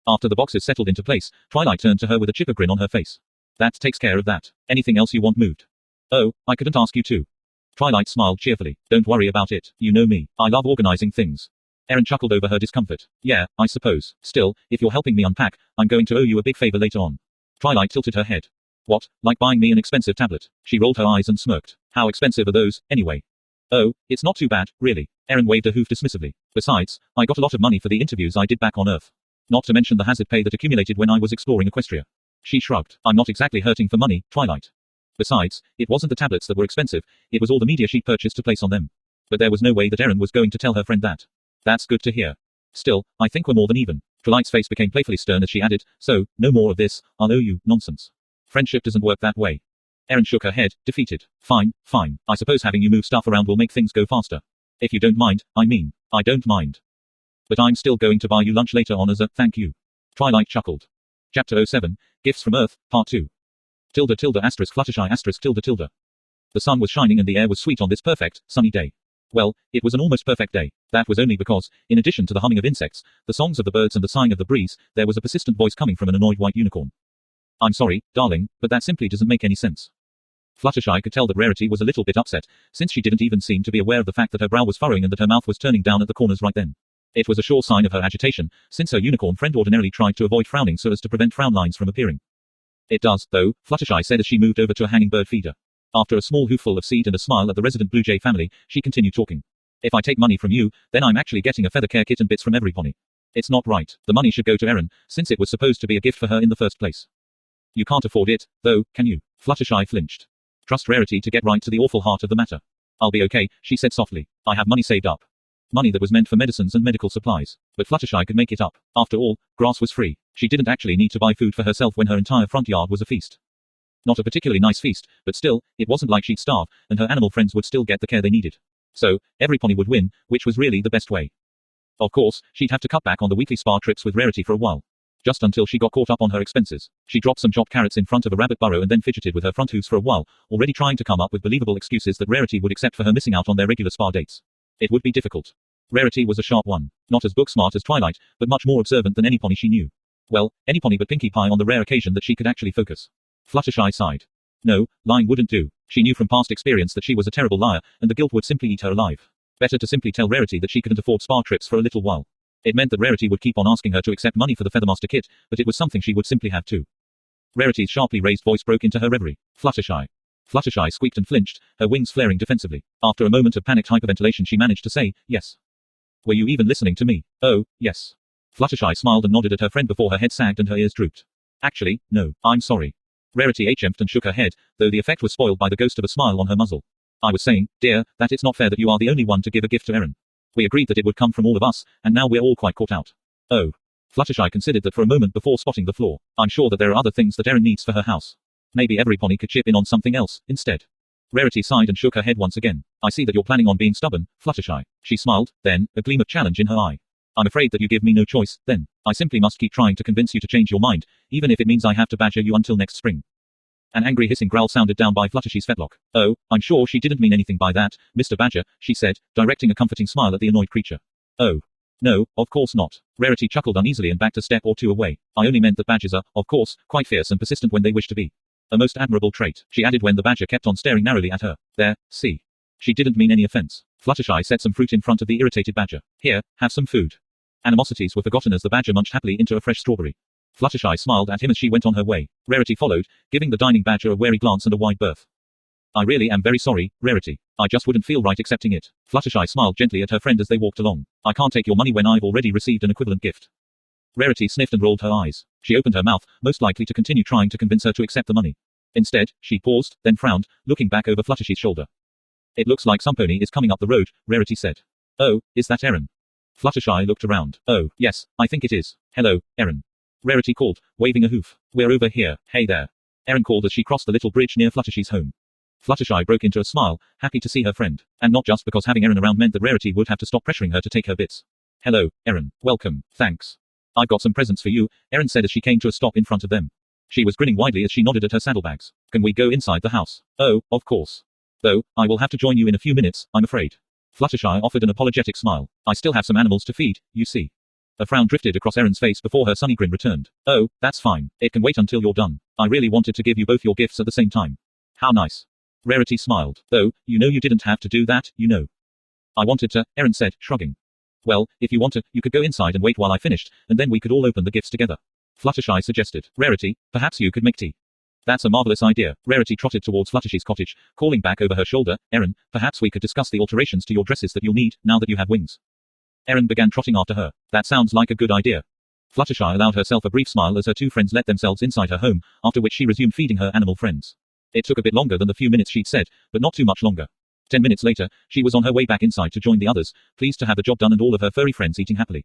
[SPEAKER 1] After the boxes settled into place, Twilight turned to her with a chipper grin on her face. That takes care of that. Anything else you want moved? Oh, I couldn't ask you to. Twilight smiled cheerfully. Don't worry about it, you know me. I love organizing things. Erin chuckled over her discomfort. Yeah, I suppose. Still, if you're helping me unpack, I'm going to owe you a big favor later on. Twilight tilted her head. What, like buying me an expensive tablet? She rolled her eyes and smirked. How expensive are those, anyway? Oh, it's not too bad, really. Erin waved a hoof dismissively. Besides, I got a lot of money for the interviews I did back on Earth. Not to mention the hazard pay that accumulated when I was exploring Equestria. She shrugged. I'm not exactly hurting for money, Twilight. Besides, it wasn't the tablets that were expensive, it was all the media she'd purchased to place on them. But there was no way that Erin was going to tell her friend that. That's good to hear. Still, I think we're more than even. Twilight's face became playfully stern as she added, so, no more of this, I'll owe you, nonsense. Friendship doesn't work that way. Erin shook her head, defeated. Fine. I suppose having you move stuff around will make things go faster. If you don't mind, I mean, I don't mind. But I'm still going to buy you lunch later on as a thank you. Twilight chuckled. Chapter 07, Gifts from Earth, Part 2. Fluttershy ***. The sun was shining and the air was sweet on this perfect, sunny day. Well, it was an almost perfect day. That was only because, in addition to the humming of insects, the songs of the birds and the sighing of the breeze, there was a persistent voice coming from an annoyed white unicorn. I'm sorry, darling, but that simply doesn't make any sense. Fluttershy could tell that Rarity was a little bit upset, since she didn't even seem to be aware of the fact that her brow was furrowing and that her mouth was turning down at the corners right then. It was a sure sign of her agitation, since her unicorn friend ordinarily tried to avoid frowning so as to prevent frown lines from appearing. It does, though, Fluttershy said as she moved over to a hanging bird feeder. After a small hooful of seed and a smile at the resident Blue Jay family, she continued talking. If I take money from you, then I'm actually getting a feather care kit and bits from every pony. It's not right. The money should go to Erin, since it was supposed to be a gift for her in the first place. You can't afford it, though, can you? Fluttershy flinched. Trust Rarity to get right to the awful heart of the matter. I'll be okay, she said softly. I have money saved up. Money that was meant for medicines and medical supplies. But Fluttershy could make it up. After all, grass was free. She didn't actually need to buy food for herself when her entire front yard was a feast. Not a particularly nice feast, but still, it wasn't like she'd starve, and her animal friends would still get the care they needed. So, every pony would win, which was really the best way. Of course, she'd have to cut back on the weekly spa trips with Rarity for a while. Just until she got caught up on her expenses. She dropped some chopped carrots in front of a rabbit burrow and then fidgeted with her front hooves for a while, already trying to come up with believable excuses that Rarity would accept for her missing out on their regular spa dates. It would be difficult. Rarity was a sharp one. Not as book-smart as Twilight, but much more observant than any pony she knew. Well, any pony but Pinkie Pie on the rare occasion that she could actually focus. Fluttershy sighed. No, lying wouldn't do. She knew from past experience that she was a terrible liar, and the guilt would simply eat her alive. Better to simply tell Rarity that she couldn't afford spa trips for a little while. It meant that Rarity would keep on asking her to accept money for the Feathermaster kit, but it was something she would simply have to. Rarity's sharply raised voice broke into her reverie. Fluttershy. Fluttershy squeaked and flinched, her wings flaring defensively. After a moment of panicked hyperventilation she managed to say, yes. Were you even listening to me? Oh, yes. Fluttershy smiled and nodded at her friend before her head sagged and her ears drooped. Actually, no, I'm sorry. Rarity hemphed and shook her head, though the effect was spoiled by the ghost of a smile on her muzzle. I was saying, dear, that it's not fair that you are the only one to give a gift to Erin. We agreed that it would come from all of us, and now we're all quite caught out. Oh. Fluttershy considered that for a moment before spotting the flaw. I'm sure that there are other things that Erin needs for her house. Maybe every pony could chip in on something else, instead. Rarity sighed and shook her head once again. I see that you're planning on being stubborn, Fluttershy. She smiled, then, a gleam of challenge in her eye. I'm afraid that you give me no choice, then. I simply must keep trying to convince you to change your mind, even if it means I have to badger you until next spring. An angry hissing growl sounded down by Fluttershy's fetlock. Oh, I'm sure she didn't mean anything by that, Mr. Badger, she said, directing a comforting smile at the annoyed creature. Oh. No, of course not. Rarity chuckled uneasily and backed a step or two away. I only meant that badgers are, of course, quite fierce and persistent when they wish to be. A most admirable trait, she added when the badger kept on staring narrowly at her. There, see. She didn't mean any offense. Fluttershy set some fruit in front of the irritated badger. Here, have some food. Animosities were forgotten as the badger munched happily into a fresh strawberry. Fluttershy smiled at him as she went on her way. Rarity followed, giving the dining badger a wary glance and a wide berth. I really am very sorry, Rarity. I just wouldn't feel right accepting it. Fluttershy smiled gently at her friend as they walked along. I can't take your money when I've already received an equivalent gift. Rarity sniffed and rolled her eyes. She opened her mouth, most likely to continue trying to convince her to accept the money. Instead, she paused, then frowned, looking back over Fluttershy's shoulder. It looks like some pony is coming up the road, Rarity said. Oh, is that Erin? Fluttershy looked around. Oh, yes, I think it is. Hello, Erin. Rarity called, waving a hoof. We're over here, hey there. Erin called as she crossed the little bridge near Fluttershy's home. Fluttershy broke into a smile, happy to see her friend, and not just because having Erin around meant that Rarity would have to stop pressuring her to take her bits. Hello, Erin. Welcome, thanks. I've got some presents for you, Erin said as she came to a stop in front of them. She was grinning widely as she nodded at her saddlebags. Can we go inside the house? Oh, of course. Though, I will have to join you in a few minutes, I'm afraid. Fluttershy offered an apologetic smile. I still have some animals to feed, you see. A frown drifted across Erin's face before her sunny grin returned. Oh, that's fine. It can wait until you're done. I really wanted to give you both your gifts at the same time. How nice. Rarity smiled. Though, you know you didn't have to do that, you know. I wanted to, Erin said, shrugging. Well, if you want to, you could go inside and wait while I finished, and then we could all open the gifts together. Fluttershy suggested. Rarity, perhaps you could make tea. That's a marvelous idea. Rarity trotted towards Fluttershy's cottage, calling back over her shoulder, Erin, perhaps we could discuss the alterations to your dresses that you'll need, now that you have wings. Erin began trotting after her. That sounds like a good idea. Fluttershy allowed herself a brief smile as her two friends let themselves inside her home, after which she resumed feeding her animal friends. It took a bit longer than the few minutes she'd said, but not too much longer. 10 minutes later, she was on her way back inside to join the others, pleased to have the job done and all of her furry friends eating happily.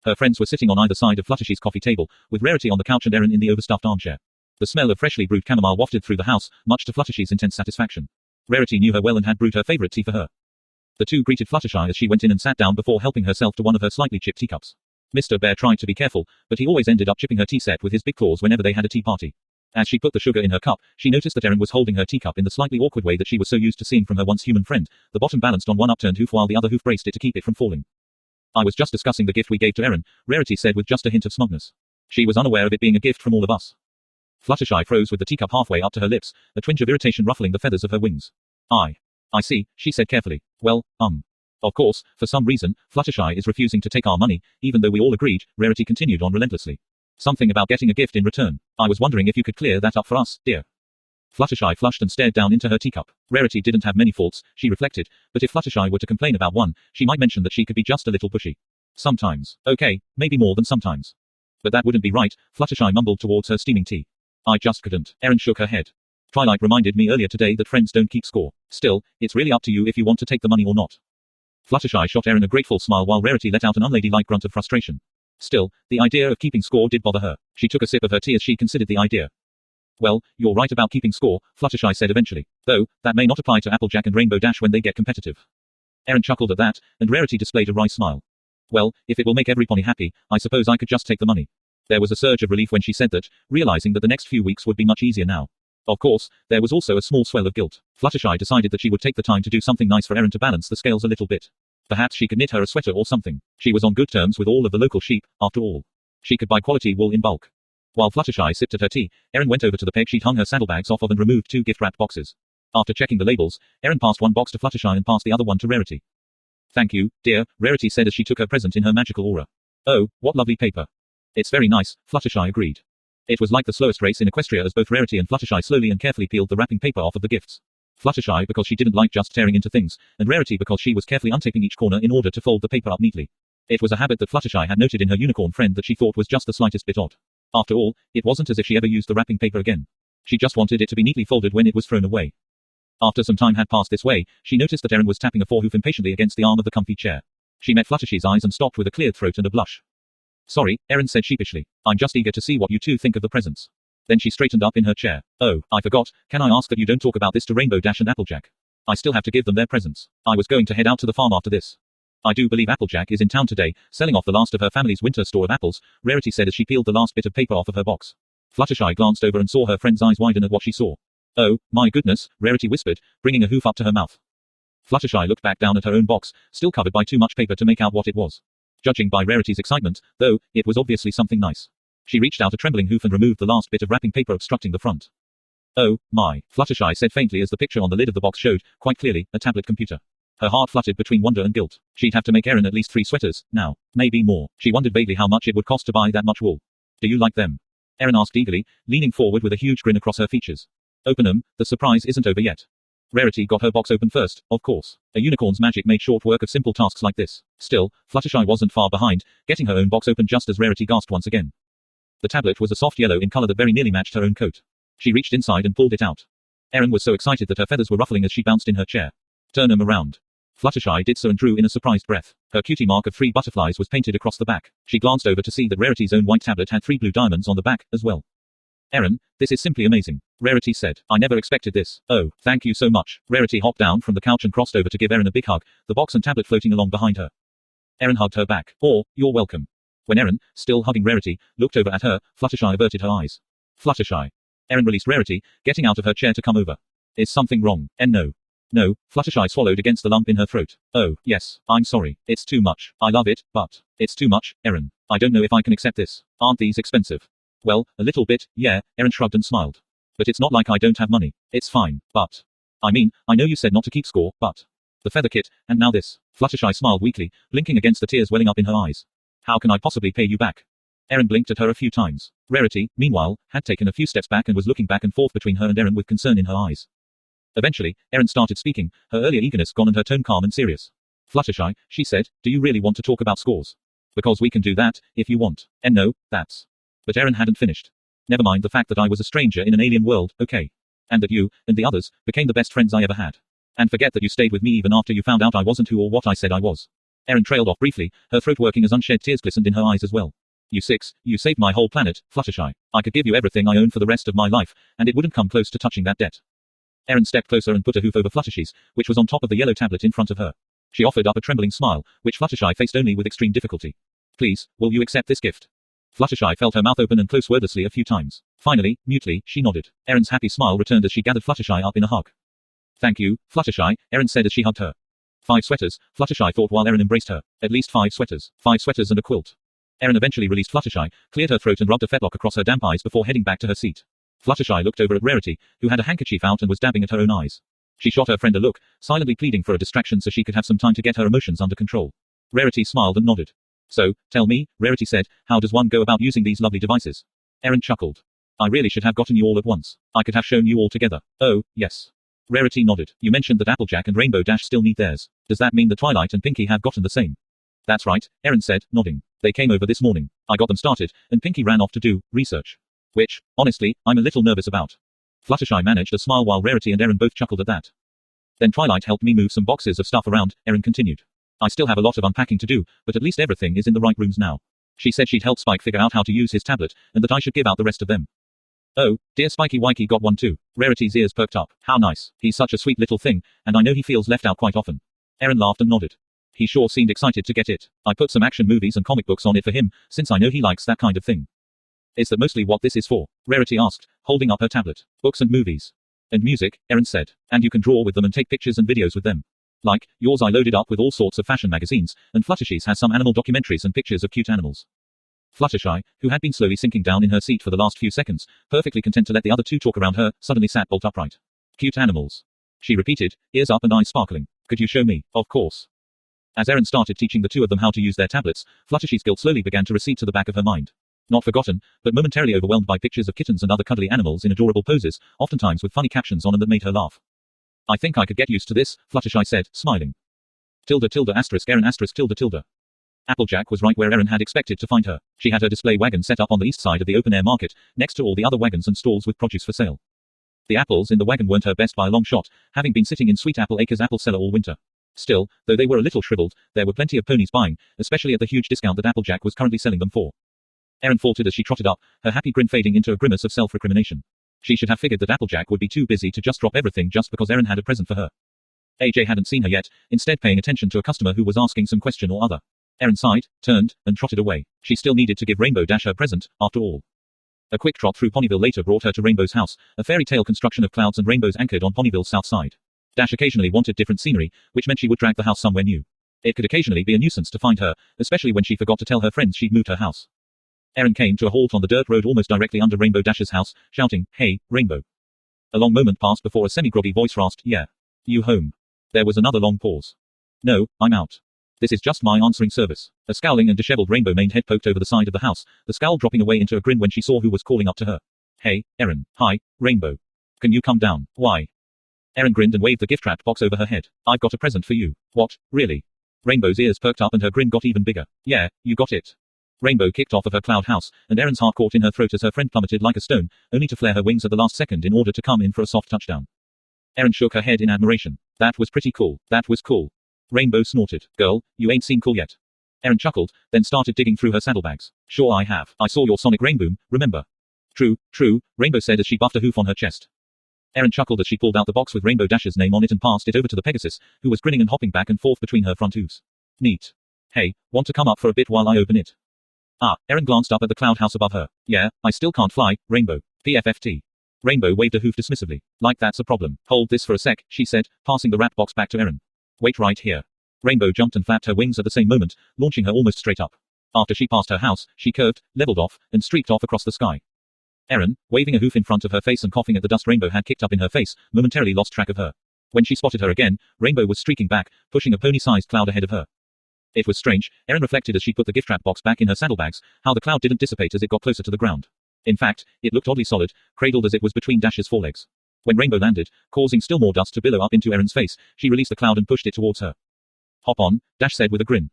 [SPEAKER 1] Her friends were sitting on either side of Fluttershy's coffee table, with Rarity on the couch and Erin in the overstuffed armchair. The smell of freshly brewed chamomile wafted through the house, much to Fluttershy's intense satisfaction. Rarity knew her well and had brewed her favorite tea for her. The two greeted Fluttershy as she went in and sat down before helping herself to one of her slightly chipped teacups. Mr. Bear tried to be careful, but he always ended up chipping her tea set with his big claws whenever they had a tea party. As she put the sugar in her cup, she noticed that Erin was holding her teacup in the slightly awkward way that she was so used to seeing from her once human friend, the bottom balanced on one upturned hoof while the other hoof braced it to keep it from falling. I was just discussing the gift we gave to Erin, Rarity said with just a hint of smugness. She was unaware of it being a gift from all of us. Fluttershy froze with the teacup halfway up to her lips, a twinge of irritation ruffling the feathers of her wings. I see, she said carefully. Well, Of course, for some reason, Fluttershy is refusing to take our money, even though we all agreed, Rarity continued on relentlessly. Something about getting a gift in return. I was wondering if you could clear that up for us, dear. Fluttershy flushed and stared down into her teacup. Rarity didn't have many faults, she reflected, but if Fluttershy were to complain about one, she might mention that she could be just a little pushy. Sometimes. Okay, maybe more than sometimes. But that wouldn't be right, Fluttershy mumbled towards her steaming tea. I just couldn't. Erin shook her head. Twilight reminded me earlier today that friends don't keep score. Still, it's really up to you if you want to take the money or not. Fluttershy shot Erin a grateful smile while Rarity let out an unladylike grunt of frustration. Still, the idea of keeping score did bother her. She took a sip of her tea as she considered the idea. Well, you're right about keeping score, Fluttershy said eventually. Though, that may not apply to Applejack and Rainbow Dash when they get competitive. Erin chuckled at that, and Rarity displayed a wry smile. Well, if it will make every pony happy, I suppose I could just take the money. There was a surge of relief when she said that, realizing that the next few weeks would be much easier now. Of course, there was also a small swell of guilt. Fluttershy decided that she would take the time to do something nice for Erin to balance the scales a little bit. Perhaps she could knit her a sweater or something. She was on good terms with all of the local sheep, after all. She could buy quality wool in bulk. While Fluttershy sipped at her tea, Erin went over to the peg she'd hung her saddlebags off of and removed 2 gift-wrapped boxes. After checking the labels, Erin passed one box to Fluttershy and passed the other one to Rarity. Thank you, dear, Rarity said as she took her present in her magical aura. Oh, what lovely paper. It's very nice, Fluttershy agreed. It was like the slowest race in Equestria as both Rarity and Fluttershy slowly and carefully peeled the wrapping paper off of the gifts. Fluttershy because she didn't like just tearing into things, and Rarity because she was carefully untaping each corner in order to fold the paper up neatly. It was a habit that Fluttershy had noted in her unicorn friend that she thought was just the slightest bit odd. After all, it wasn't as if she ever used the wrapping paper again. She just wanted it to be neatly folded when it was thrown away. After some time had passed this way, she noticed that Erin was tapping a forehoof impatiently against the arm of the comfy chair. She met Fluttershy's eyes and stopped with a cleared throat and a blush. Sorry, Erin said sheepishly. I'm just eager to see what you two think of the presents. Then she straightened up in her chair. Oh, I forgot, can I ask that you don't talk about this to Rainbow Dash and Applejack? I still have to give them their presents. I was going to head out to the farm after this. I do believe Applejack is in town today, selling off the last of her family's winter store of apples, Rarity said as she peeled the last bit of paper off of her box. Fluttershy glanced over and saw her friend's eyes widen at what she saw. Oh, my goodness, Rarity whispered, bringing a hoof up to her mouth. Fluttershy looked back down at her own box, still covered by too much paper to make out what it was. Judging by Rarity's excitement, though, it was obviously something nice. She reached out a trembling hoof and removed the last bit of wrapping paper obstructing the front. Oh, my, Fluttershy said faintly as the picture on the lid of the box showed, quite clearly, a tablet computer. Her heart fluttered between wonder and guilt. She'd have to make Erin at least 3 sweaters, now. Maybe more. She wondered vaguely how much it would cost to buy that much wool. Do you like them? Erin asked eagerly, leaning forward with a huge grin across her features. Open 'em, the surprise isn't over yet. Rarity got her box open first, of course. A unicorn's magic made short work of simple tasks like this. Still, Fluttershy wasn't far behind, getting her own box open just as Rarity gasped once again. The tablet was a soft yellow in color that very nearly matched her own coat. She reached inside and pulled it out. Erin was so excited that her feathers were ruffling as she bounced in her chair. Turn 'em around. Fluttershy did so and drew in a surprised breath. Her cutie mark of 3 butterflies was painted across the back. She glanced over to see that Rarity's own white tablet had 3 blue diamonds on the back, as well. Erin, this is simply amazing, Rarity said. I never expected this. Oh, thank you so much. Rarity hopped down from the couch and crossed over to give Erin a big hug, the box and tablet floating along behind her. Erin hugged her back. Oh, you're welcome. When Erin, still hugging Rarity, looked over at her, Fluttershy averted her eyes. Fluttershy. Erin released Rarity, getting out of her chair to come over. Is something wrong? And no. No, Fluttershy swallowed against the lump in her throat. Oh, yes, I'm sorry. It's too much. I love it, but it's too much, Erin. I don't know if I can accept this. Aren't these expensive? Well, a little bit, yeah, Erin shrugged and smiled. But it's not like I don't have money. It's fine, but I mean, I know you said not to keep score, but the feather kit, and now this. Fluttershy smiled weakly, blinking against the tears welling up in her eyes. How can I possibly pay you back? Erin blinked at her a few times. Rarity, meanwhile, had taken a few steps back and was looking back and forth between her and Erin with concern in her eyes. Eventually, Erin started speaking, her earlier eagerness gone and her tone calm and serious. Fluttershy, she said, do you really want to talk about scores? Because we can do that, if you want. And no, that's. But Erin hadn't finished. Never mind the fact that I was a stranger in an alien world, okay? And that you, and the others, became the best friends I ever had. And forget that you stayed with me even after you found out I wasn't who or what I said I was. Erin trailed off briefly, her throat working as unshed tears glistened in her eyes as well. You saved my whole planet, Fluttershy. I could give you everything I own for the rest of my life, and it wouldn't come close to touching that debt. Erin stepped closer and put a hoof over Fluttershy's, which was on top of the yellow tablet in front of her. She offered up a trembling smile, which Fluttershy faced only with extreme difficulty. Please, will you accept this gift? Fluttershy felt her mouth open and close wordlessly a few times. Finally, mutely, she nodded. Erin's happy smile returned as she gathered Fluttershy up in a hug. Thank you, Fluttershy, Erin said as she hugged her. 5 sweaters, Fluttershy thought while Erin embraced her. At least 5 sweaters. 5 sweaters and a quilt. Erin eventually released Fluttershy, cleared her throat and rubbed a fetlock across her damp eyes before heading back to her seat. Fluttershy looked over at Rarity, who had a handkerchief out and was dabbing at her own eyes. She shot her friend a look, silently pleading for a distraction so she could have some time to get her emotions under control. Rarity smiled and nodded. So, tell me, Rarity said, how does one go about using these lovely devices? Erin chuckled. I really should have gotten you all at once. I could have shown you all together. Oh, yes. Rarity nodded. You mentioned that Applejack and Rainbow Dash still need theirs. Does that mean that Twilight and Pinkie have gotten the same? That's right, Erin said, nodding. They came over this morning. I got them started, and Pinkie ran off to do research. Which, honestly, I'm a little nervous about. Fluttershy managed a smile while Rarity and Erin both chuckled at that. Then Twilight helped me move some boxes of stuff around, Erin continued. I still have a lot of unpacking to do, but at least everything is in the right rooms now. She said she'd help Spike figure out how to use his tablet, and that I should give out the rest of them. Oh, dear Spikey Wikey got one too. Rarity's ears perked up. How nice. He's such a sweet little thing, and I know he feels left out quite often. Erin laughed and nodded. He sure seemed excited to get it. I put some action movies and comic books on it for him, since I know he likes that kind of thing. Is that mostly what this is for? Rarity asked, holding up her tablet. Books and movies. And music, Erin said. And you can draw with them and take pictures and videos with them. Like, yours I loaded up with all sorts of fashion magazines, and Fluttershy's has some animal documentaries and pictures of cute animals. Fluttershy, who had been slowly sinking down in her seat for the last few seconds, perfectly content to let the other two talk around her, suddenly sat bolt upright. Cute animals. She repeated, ears up and eyes sparkling. Could you show me? Of course. As Erin started teaching the two of them how to use their tablets, Fluttershy's guilt slowly began to recede to the back of her mind. Not forgotten, but momentarily overwhelmed by pictures of kittens and other cuddly animals in adorable poses, oftentimes with funny captions on them that made her laugh. I think I could get used to this, Fluttershy said, smiling. Erin *. Applejack was right where Erin had expected to find her. She had her display wagon set up on the east side of the open-air market, next to all the other wagons and stalls with produce for sale. The apples in the wagon weren't her best by a long shot, having been sitting in Sweet Apple Acres apple cellar all winter. Still, though they were a little shriveled, there were plenty of ponies buying, especially at the huge discount that Applejack was currently selling them for. Erin faltered as she trotted up, her happy grin fading into a grimace of self-recrimination. She should have figured that Applejack would be too busy to just drop everything just because Erin had a present for her. AJ hadn't seen her yet, instead paying attention to a customer who was asking some question or other. Erin sighed, turned, and trotted away. She still needed to give Rainbow Dash her present, after all. A quick trot through Ponyville later brought her to Rainbow's house, a fairy tale construction of clouds and rainbows anchored on Ponyville's south side. Dash occasionally wanted different scenery, which meant she would drag the house somewhere new. It could occasionally be a nuisance to find her, especially when she forgot to tell her friends she'd moved her house. Erin came to a halt on the dirt road almost directly under Rainbow Dash's house, shouting, "Hey, Rainbow." A long moment passed before a semi-groggy voice rasped, "Yeah. You home?" There was another long pause. "No, I'm out. This is just my answering service." A scowling and disheveled Rainbow-maned head poked over the side of the house, the scowl dropping away into a grin when she saw who was calling up to her. "Hey, Erin." "Hi, Rainbow. Can you come down?" "Why?" Erin grinned and waved the gift-wrapped box over her head. "I've got a present for you." "What, really?" Rainbow's ears perked up and her grin got even bigger. "Yeah, you got it." Rainbow kicked off of her cloud house, and Erin's heart caught in her throat as her friend plummeted like a stone, only to flare her wings at the last second in order to come in for a soft touchdown. Erin shook her head in admiration. "That was pretty cool. That was cool." Rainbow snorted. "Girl, you ain't seen cool yet." Erin chuckled, then started digging through her saddlebags. "Sure I have. I saw your Sonic Rainboom, remember?" True, Rainbow said as she buffed a hoof on her chest. Erin chuckled as she pulled out the box with Rainbow Dash's name on it and passed it over to the Pegasus, who was grinning and hopping back and forth between her front hooves. "Neat. Hey, want to come up for a bit while I open it?" Erin glanced up at the cloud house above her. "Yeah, I still can't fly, Rainbow. PFFT. Rainbow waved a hoof dismissively. "Like that's a problem. Hold this for a sec," she said, passing the wrap box back to Erin. "Wait right here." Rainbow jumped and flapped her wings at the same moment, launching her almost straight up. After she passed her house, she curved, leveled off, and streaked off across the sky. Erin, waving a hoof in front of her face and coughing at the dust Rainbow had kicked up in her face, momentarily lost track of her. When she spotted her again, Rainbow was streaking back, pushing a pony-sized cloud ahead of her. It was strange, Erin reflected as she put the gift-wrap box back in her saddlebags, how the cloud didn't dissipate as it got closer to the ground. In fact, it looked oddly solid, cradled as it was between Dash's forelegs. When Rainbow landed, causing still more dust to billow up into Erin's face, she released the cloud and pushed it towards her. "Hop on," Dash said with a grin.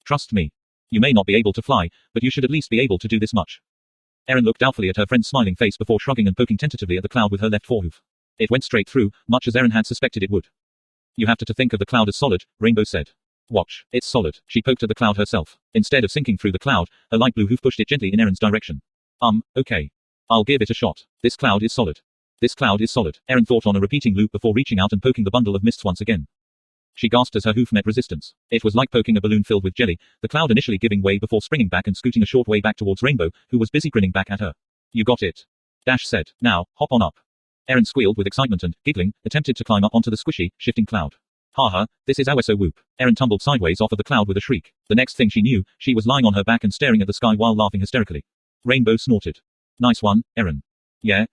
[SPEAKER 1] Trust me. You may not be able to fly, but you should at least be able to do this much." Erin looked doubtfully at her friend's smiling face before shrugging and poking tentatively at the cloud with her left forehoof. It went straight through, much as Erin had suspected it would. "You have to think of the cloud as solid," Rainbow said. "Watch, it's solid." She poked at the cloud herself. Instead of sinking through the cloud, her light blue hoof pushed it gently in Erin's direction. Okay. I'll give it a shot. This cloud is solid. This cloud is solid." Erin thought on a repeating loop before reaching out and poking the bundle of mists once again. She gasped as her hoof met resistance. It was like poking a balloon filled with jelly, the cloud initially giving way before springing back and scooting a short way back towards Rainbow, who was busy grinning back at her. "You got it," Dash said. "Now, hop on up." Erin squealed with excitement and, giggling, attempted to climb up onto the squishy, shifting cloud. "Haha, this is so whoop." Erin tumbled sideways off of the cloud with a shriek. The next thing she knew, she was lying on her back and staring at the sky while laughing hysterically. Rainbow snorted. "Nice one, Erin." Yeah,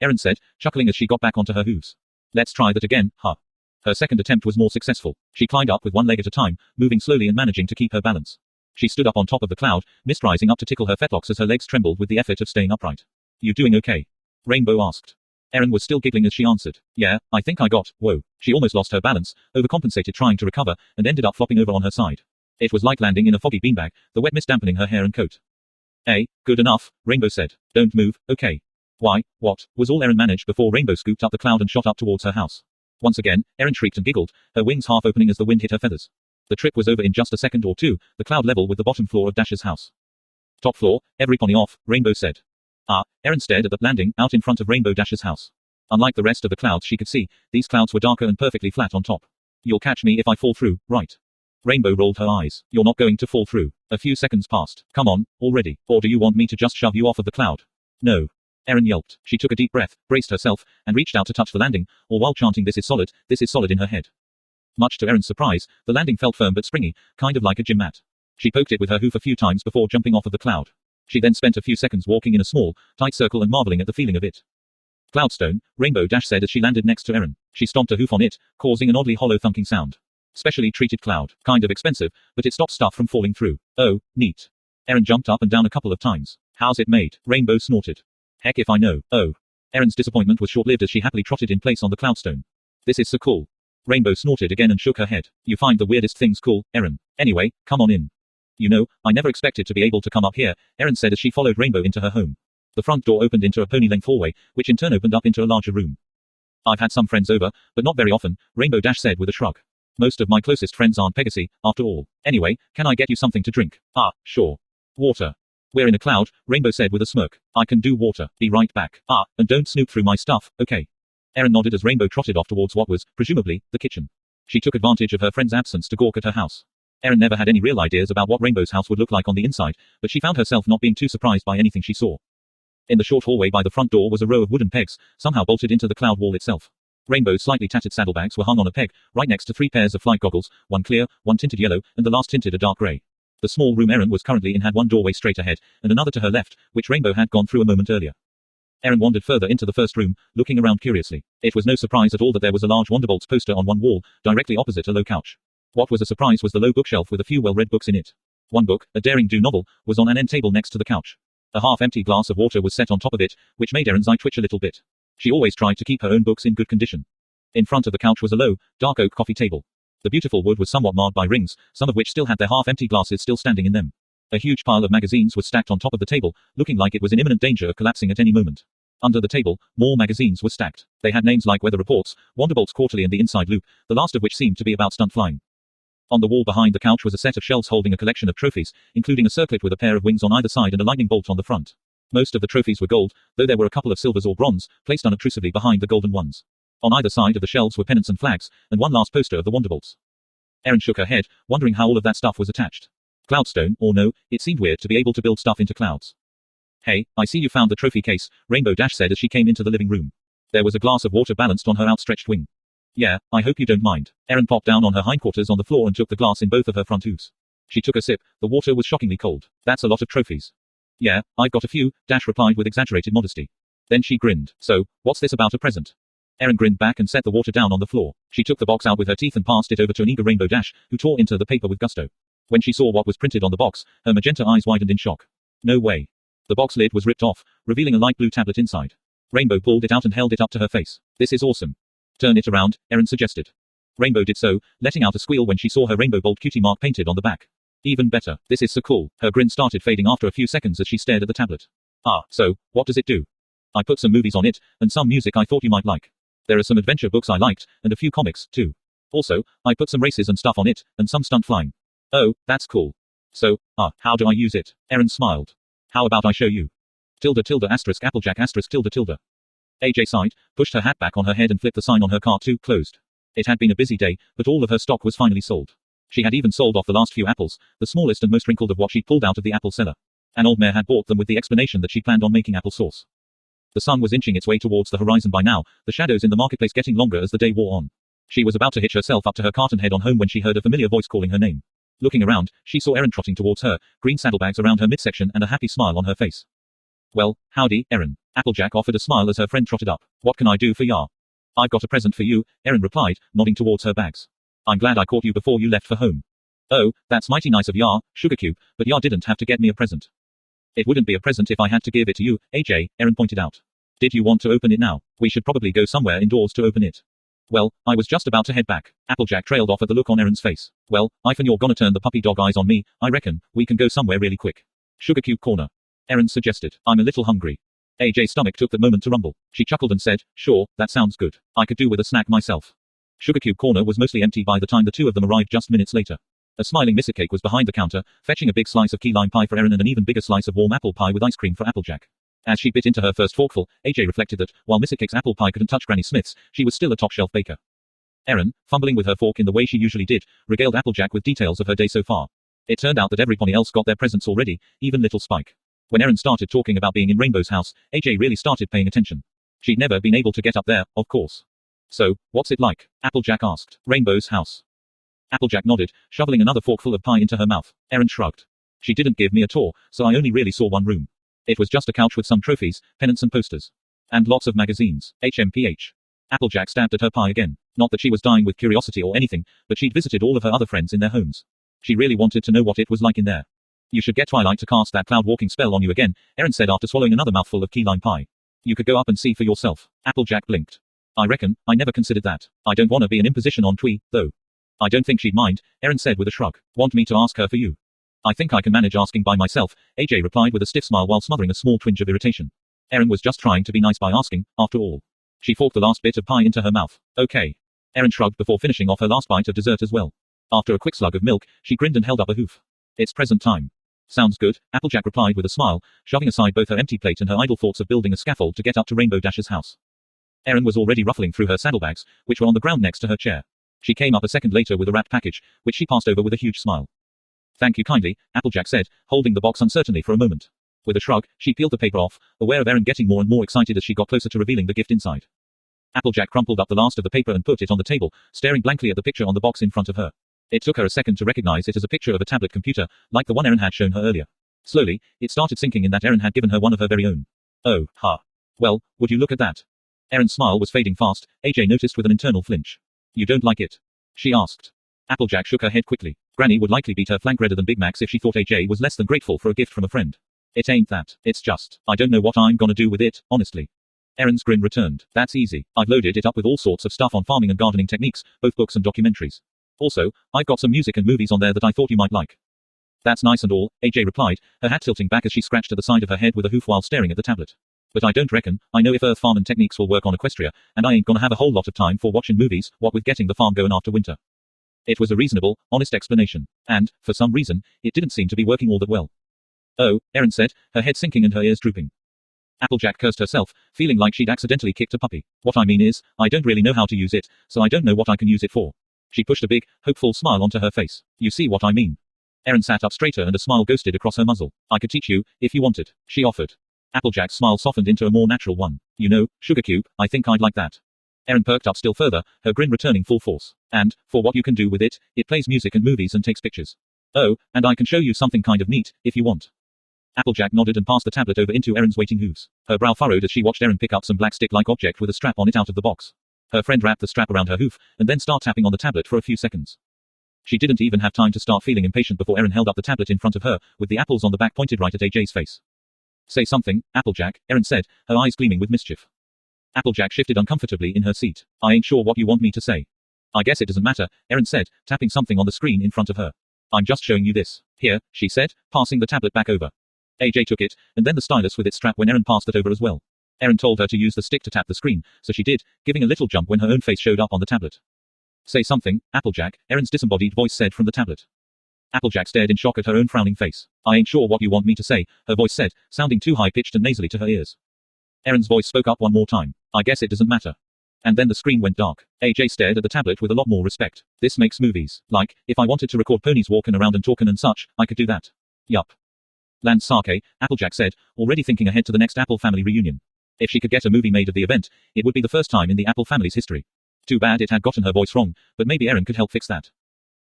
[SPEAKER 1] Erin said, chuckling as she got back onto her hooves. "Let's try that again, huh?" Her second attempt was more successful. She climbed up with one leg at a time, moving slowly and managing to keep her balance. She stood up on top of the cloud, mist rising up to tickle her fetlocks as her legs trembled with the effort of staying upright. You doing okay? Rainbow asked. Erin was still giggling as she answered. Yeah, I think I got, whoa. She almost lost her balance, overcompensated trying to recover, and ended up flopping over on her side. It was like landing in a foggy beanbag, the wet mist dampening her hair and coat. Hey, good enough, Rainbow said. Don't move, okay? Why, what, was all Erin managed before Rainbow scooped up the cloud and shot up towards her house. Once again, Erin shrieked and giggled, her wings half opening as the wind hit her feathers. The trip was over in just a second or two, the cloud level with the bottom floor of Dash's house. Top floor, every pony off, Rainbow said. Erin stared at the landing out in front of Rainbow Dash's house. Unlike the rest of the clouds she could see, these clouds were darker and perfectly flat on top. You'll catch me if I fall through, right? Rainbow rolled her eyes. You're not going to fall through. A few seconds passed. Come on, already. Or do you want me to just shove you off of the cloud? No. Erin yelped. She took a deep breath, braced herself, and reached out to touch the landing, all while chanting this is solid in her head. Much to Erin's surprise, the landing felt firm but springy, kind of like a gym mat. She poked it with her hoof a few times before jumping off of the cloud. She then spent a few seconds walking in a small, tight circle and marveling at the feeling of it. Cloudstone, Rainbow Dash said as she landed next to Erin. She stomped a hoof on it, causing an oddly hollow thunking sound. Specially treated cloud. Kind of expensive, but it stopped stuff from falling through. Oh, neat. Erin jumped up and down a couple of times. How's it made? Rainbow snorted. Heck if I know. Oh. Erin's disappointment was short-lived as she happily trotted in place on the Cloudstone. This is so cool. Rainbow snorted again and shook her head. You find the weirdest things cool, Erin. Anyway, come on in. You know, I never expected to be able to come up here, Erin said as she followed Rainbow into her home. The front door opened into a pony-length hallway, which in turn opened up into a larger room. I've had some friends over, but not very often, Rainbow Dash said with a shrug. Most of my closest friends aren't Pegasi, after all. Anyway, can I get you something to drink? Sure. Water. We're in a cloud, Rainbow said with a smirk. I can do water. Be right back. And don't snoop through my stuff, okay? Erin nodded as Rainbow trotted off towards what was, presumably, the kitchen. She took advantage of her friend's absence to gawk at her house. Erin never had any real ideas about what Rainbow's house would look like on the inside, but she found herself not being too surprised by anything she saw. In the short hallway by the front door was a row of wooden pegs, somehow bolted into the cloud wall itself. Rainbow's slightly tattered saddlebags were hung on a peg, right next to 3 pairs of flight goggles, one clear, one tinted yellow, and the last tinted a dark grey. The small room Erin was currently in had one doorway straight ahead, and another to her left, which Rainbow had gone through a moment earlier. Erin wandered further into the first room, looking around curiously. It was no surprise at all that there was a large Wonderbolts poster on one wall, directly opposite a low couch. What was a surprise was the low bookshelf with a few well-read books in it. One book, a daring-do novel, was on an end table next to the couch. A half-empty glass of water was set on top of it, which made Erin's eye twitch a little bit. She always tried to keep her own books in good condition. In front of the couch was a low, dark oak coffee table. The beautiful wood was somewhat marred by rings, some of which still had their half-empty glasses still standing in them. A huge pile of magazines was stacked on top of the table, looking like it was in imminent danger of collapsing at any moment. Under the table, more magazines were stacked. They had names like Weather Reports, Wonderbolts Quarterly and The Inside Loop, the last of which seemed to be about stunt flying. On the wall behind the couch was a set of shelves holding a collection of trophies, including a circlet with a pair of wings on either side and a lightning bolt on the front. Most of the trophies were gold, though there were a couple of silvers or bronze, placed unobtrusively behind the golden ones. On either side of the shelves were pennants and flags, and one last poster of the Wonderbolts. Erin shook her head, wondering how all of that stuff was attached. Cloudstone, or no, it seemed weird to be able to build stuff into clouds. Hey, I see you found the trophy case, Rainbow Dash said as she came into the living room. There was a glass of water balanced on her outstretched wing. Yeah, I hope you don't mind. Erin popped down on her hindquarters on the floor and took the glass in both of her front hooves. She took a sip, the water was shockingly cold. That's a lot of trophies. Yeah, I've got a few, Dash replied with exaggerated modesty. Then she grinned. So, what's this about a present? Erin grinned back and set the water down on the floor. She took the box out with her teeth and passed it over to an eager Rainbow Dash, who tore into the paper with gusto. When she saw what was printed on the box, her magenta eyes widened in shock. No way. The box lid was ripped off, revealing a light blue tablet inside. Rainbow pulled it out and held it up to her face. This is awesome. Turn it around, Erin suggested. Rainbow did so, letting out a squeal when she saw her Rainbow Bolt cutie mark painted on the back. Even better. This is so cool. Her grin started fading after a few seconds as she stared at the tablet. So, what does it do? I put some movies on it, and some music I thought you might like. There are some adventure books I liked, and a few comics, too. Also, I put some races and stuff on it, and some stunt flying. Oh, that's cool. So, how do I use it? Erin smiled. How about I show you? Applejack *. AJ sighed, pushed her hat back on her head and flipped the sign on her cart to closed. It had been a busy day, but all of her stock was finally sold. She had even sold off the last few apples, the smallest and most wrinkled of what she'd pulled out of the apple cellar. An old mare had bought them with the explanation that she planned on making applesauce. The sun was inching its way towards the horizon by now, the shadows in the marketplace getting longer as the day wore on. She was about to hitch herself up to her cart and head on home when she heard a familiar voice calling her name. Looking around, she saw Erin trotting towards her, green saddlebags around her midsection and a happy smile on her face. Well, howdy, Erin. Applejack offered a smile as her friend trotted up. What can I do for ya? I've got a present for you, Erin replied, nodding towards her bags. I'm glad I caught you before you left for home. Oh, that's mighty nice of ya, Sugar Cube, but ya didn't have to get me a present. It wouldn't be a present if I had to give it to you, AJ, Erin pointed out. Did you want to open it now? We should probably go somewhere indoors to open it. Well, I was just about to head back. Applejack trailed off at the look on Erin's face. Well, Ivan, you're gonna turn the puppy dog eyes on me, I reckon. We can go somewhere really quick. Sugar Cube Corner. Erin suggested. I'm a little hungry. AJ's stomach took that moment to rumble. She chuckled and said, sure, that sounds good. I could do with a snack myself. Sugar Cube Corner was mostly empty by the time the two of them arrived just minutes later. A smiling Mrs. Cake was behind the counter, fetching a big slice of key lime pie for Erin and an even bigger slice of warm apple pie with ice cream for Applejack. As she bit into her first forkful, AJ reflected that, while Mrs. Cake's apple pie couldn't touch Granny Smith's, she was still a top-shelf baker. Erin, fumbling with her fork in the way she usually did, regaled Applejack with details of her day so far. It turned out that everybody else got their presents already, even little Spike. When Erin started talking about being in Rainbow's house, AJ really started paying attention. She'd never been able to get up there, of course. So, what's it like? Applejack asked. Rainbow's house. Applejack nodded, shoveling another forkful of pie into her mouth. Erin shrugged. She didn't give me a tour, so I only really saw one room. It was just a couch with some trophies, pennants and posters. And lots of magazines. HMPH. Applejack stabbed at her pie again. Not that she was dying with curiosity or anything, but she'd visited all of her other friends in their homes. She really wanted to know what it was like in there. You should get Twilight to cast that cloud walking spell on you again, Erin said after swallowing another mouthful of key lime pie. You could go up and see for yourself. Applejack blinked. I reckon, I never considered that. I don't want to be an imposition on Twee, though. I don't think she'd mind, Erin said with a shrug. Want me to ask her for you? I think I can manage asking by myself, AJ replied with a stiff smile while smothering a small twinge of irritation. Erin was just trying to be nice by asking, after all. She forked the last bit of pie into her mouth. Okay. Erin shrugged before finishing off her last bite of dessert as well. After a quick slug of milk, she grinned and held up a hoof. It's present time. Sounds good, Applejack replied with a smile, shoving aside both her empty plate and her idle thoughts of building a scaffold to get up to Rainbow Dash's house. Erin was already ruffling through her saddlebags, which were on the ground next to her chair. She came up a second later with a wrapped package, which she passed over with a huge smile. Thank you kindly, Applejack said, holding the box uncertainly for a moment. With a shrug, she peeled the paper off, aware of Erin getting more and more excited as she got closer to revealing the gift inside. Applejack crumpled up the last of the paper and put it on the table, staring blankly at the picture on the box in front of her. It took her a second to recognize it as a picture of a tablet computer, like the one Erin had shown her earlier. Slowly, it started sinking in that Erin had given her one of her very own. Oh, ha. Well, would you look at that? Erin's smile was fading fast, AJ noticed with an internal flinch. You don't like it? She asked. Applejack shook her head quickly. Granny would likely beat her flank redder than Big Mac's if she thought AJ was less than grateful for a gift from a friend. It ain't that, it's just, I don't know what I'm gonna do with it, honestly. Erin's grin returned. That's easy. I've loaded it up with all sorts of stuff on farming and gardening techniques, both books and documentaries. Also, I've got some music and movies on there that I thought you might like. That's nice and all, AJ replied, her hat tilting back as she scratched at the side of her head with a hoof while staring at the tablet. But I don't reckon I know if Earth farm and techniques will work on Equestria, and I ain't gonna have a whole lot of time for watching movies, what with getting the farm going after winter. It was a reasonable, honest explanation. And, for some reason, it didn't seem to be working all that well. Oh, Erin said, her head sinking and her ears drooping. Applejack cursed herself, feeling like she'd accidentally kicked a puppy. What I mean is, I don't really know how to use it, so I don't know what I can use it for. She pushed a big, hopeful smile onto her face. You see what I mean? Erin sat up straighter and a smile ghosted across her muzzle. I could teach you, if you wanted, she offered. Applejack's smile softened into a more natural one. You know, Sugar Cube, I think I'd like that. Erin perked up still further, her grin returning full force. And, for what you can do with it, it plays music and movies and takes pictures. Oh, and I can show you something kind of neat, if you want. Applejack nodded and passed the tablet over into Erin's waiting hooves. Her brow furrowed as she watched Erin pick up some black stick-like object with a strap on it out of the box. Her friend wrapped the strap around her hoof, and then started tapping on the tablet for a few seconds. She didn't even have time to start feeling impatient before Erin held up the tablet in front of her, with the apples on the back pointed right at AJ's face. Say something, Applejack, Erin said, her eyes gleaming with mischief. Applejack shifted uncomfortably in her seat. I ain't sure what you want me to say. I guess it doesn't matter, Erin said, tapping something on the screen in front of her. I'm just showing you this. Here, she said, passing the tablet back over. AJ took it, and then the stylus with its strap when Erin passed it over as well. Erin told her to use the stick to tap the screen, so she did, giving a little jump when her own face showed up on the tablet. Say something, Applejack, Erin's disembodied voice said from the tablet. Applejack stared in shock at her own frowning face. I ain't sure what you want me to say, her voice said, sounding too high-pitched and nasally to her ears. Erin's voice spoke up one more time. I guess it doesn't matter. And then the screen went dark. AJ stared at the tablet with a lot more respect. This makes movies. Like, if I wanted to record ponies walking around and talking and such, I could do that. Yup. Lance Sake, Applejack said, already thinking ahead to the next Apple family reunion. If she could get a movie made of the event, it would be the first time in the Apple family's history. Too bad it had gotten her voice wrong, but maybe Erin could help fix that.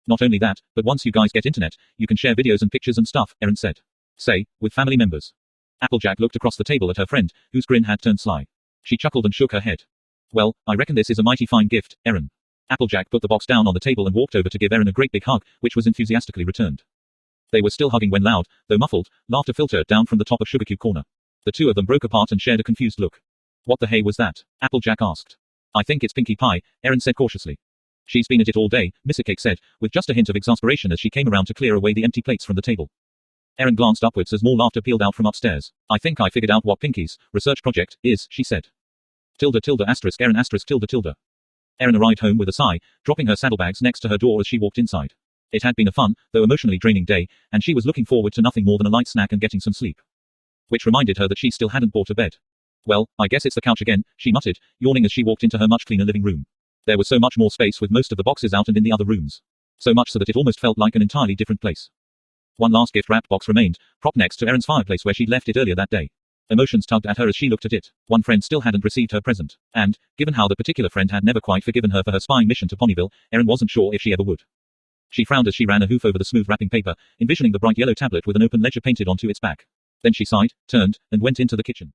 [SPEAKER 1] Not only that, but once you guys get internet, you can share videos and pictures and stuff, Erin said. Say, with family members. Applejack looked across the table at her friend, whose grin had turned sly. She chuckled and shook her head. Well, I reckon this is a mighty fine gift, Erin. Applejack put the box down on the table and walked over to give Erin a great big hug, which was enthusiastically returned. They were still hugging when loud, though muffled, laughter filtered down from the top of Sugarcube Corner. The two of them broke apart and shared a confused look. What the hey was that? Applejack asked. I think it's Pinkie Pie, Erin said cautiously. She's been at it all day, Mr. Cake said, with just a hint of exasperation as she came around to clear away the empty plates from the table. Erin glanced upwards as more laughter pealed out from upstairs. I think I figured out what Pinkie's research project is, she said. Tilde tilde asterisk Erin asterisk tilde tilde. Erin arrived home with a sigh, dropping her saddlebags next to her door as she walked inside. It had been a fun, though emotionally draining day, and she was looking forward to nothing more than a light snack and getting some sleep. Which reminded her that she still hadn't bought a bed. Well, I guess it's the couch again, she muttered, yawning as she walked into her much cleaner living room. There was so much more space with most of the boxes out and in the other rooms. So much so that it almost felt like an entirely different place. One last gift-wrapped box remained, propped next to Erin's fireplace where she'd left it earlier that day. Emotions tugged at her as she looked at it. One friend still hadn't received her present, and, given how the particular friend had never quite forgiven her for her spying mission to Ponyville, Erin wasn't sure if she ever would. She frowned as she ran a hoof over the smooth wrapping paper, envisioning the bright yellow tablet with an open ledger painted onto its back. Then she sighed, turned, and went into the kitchen.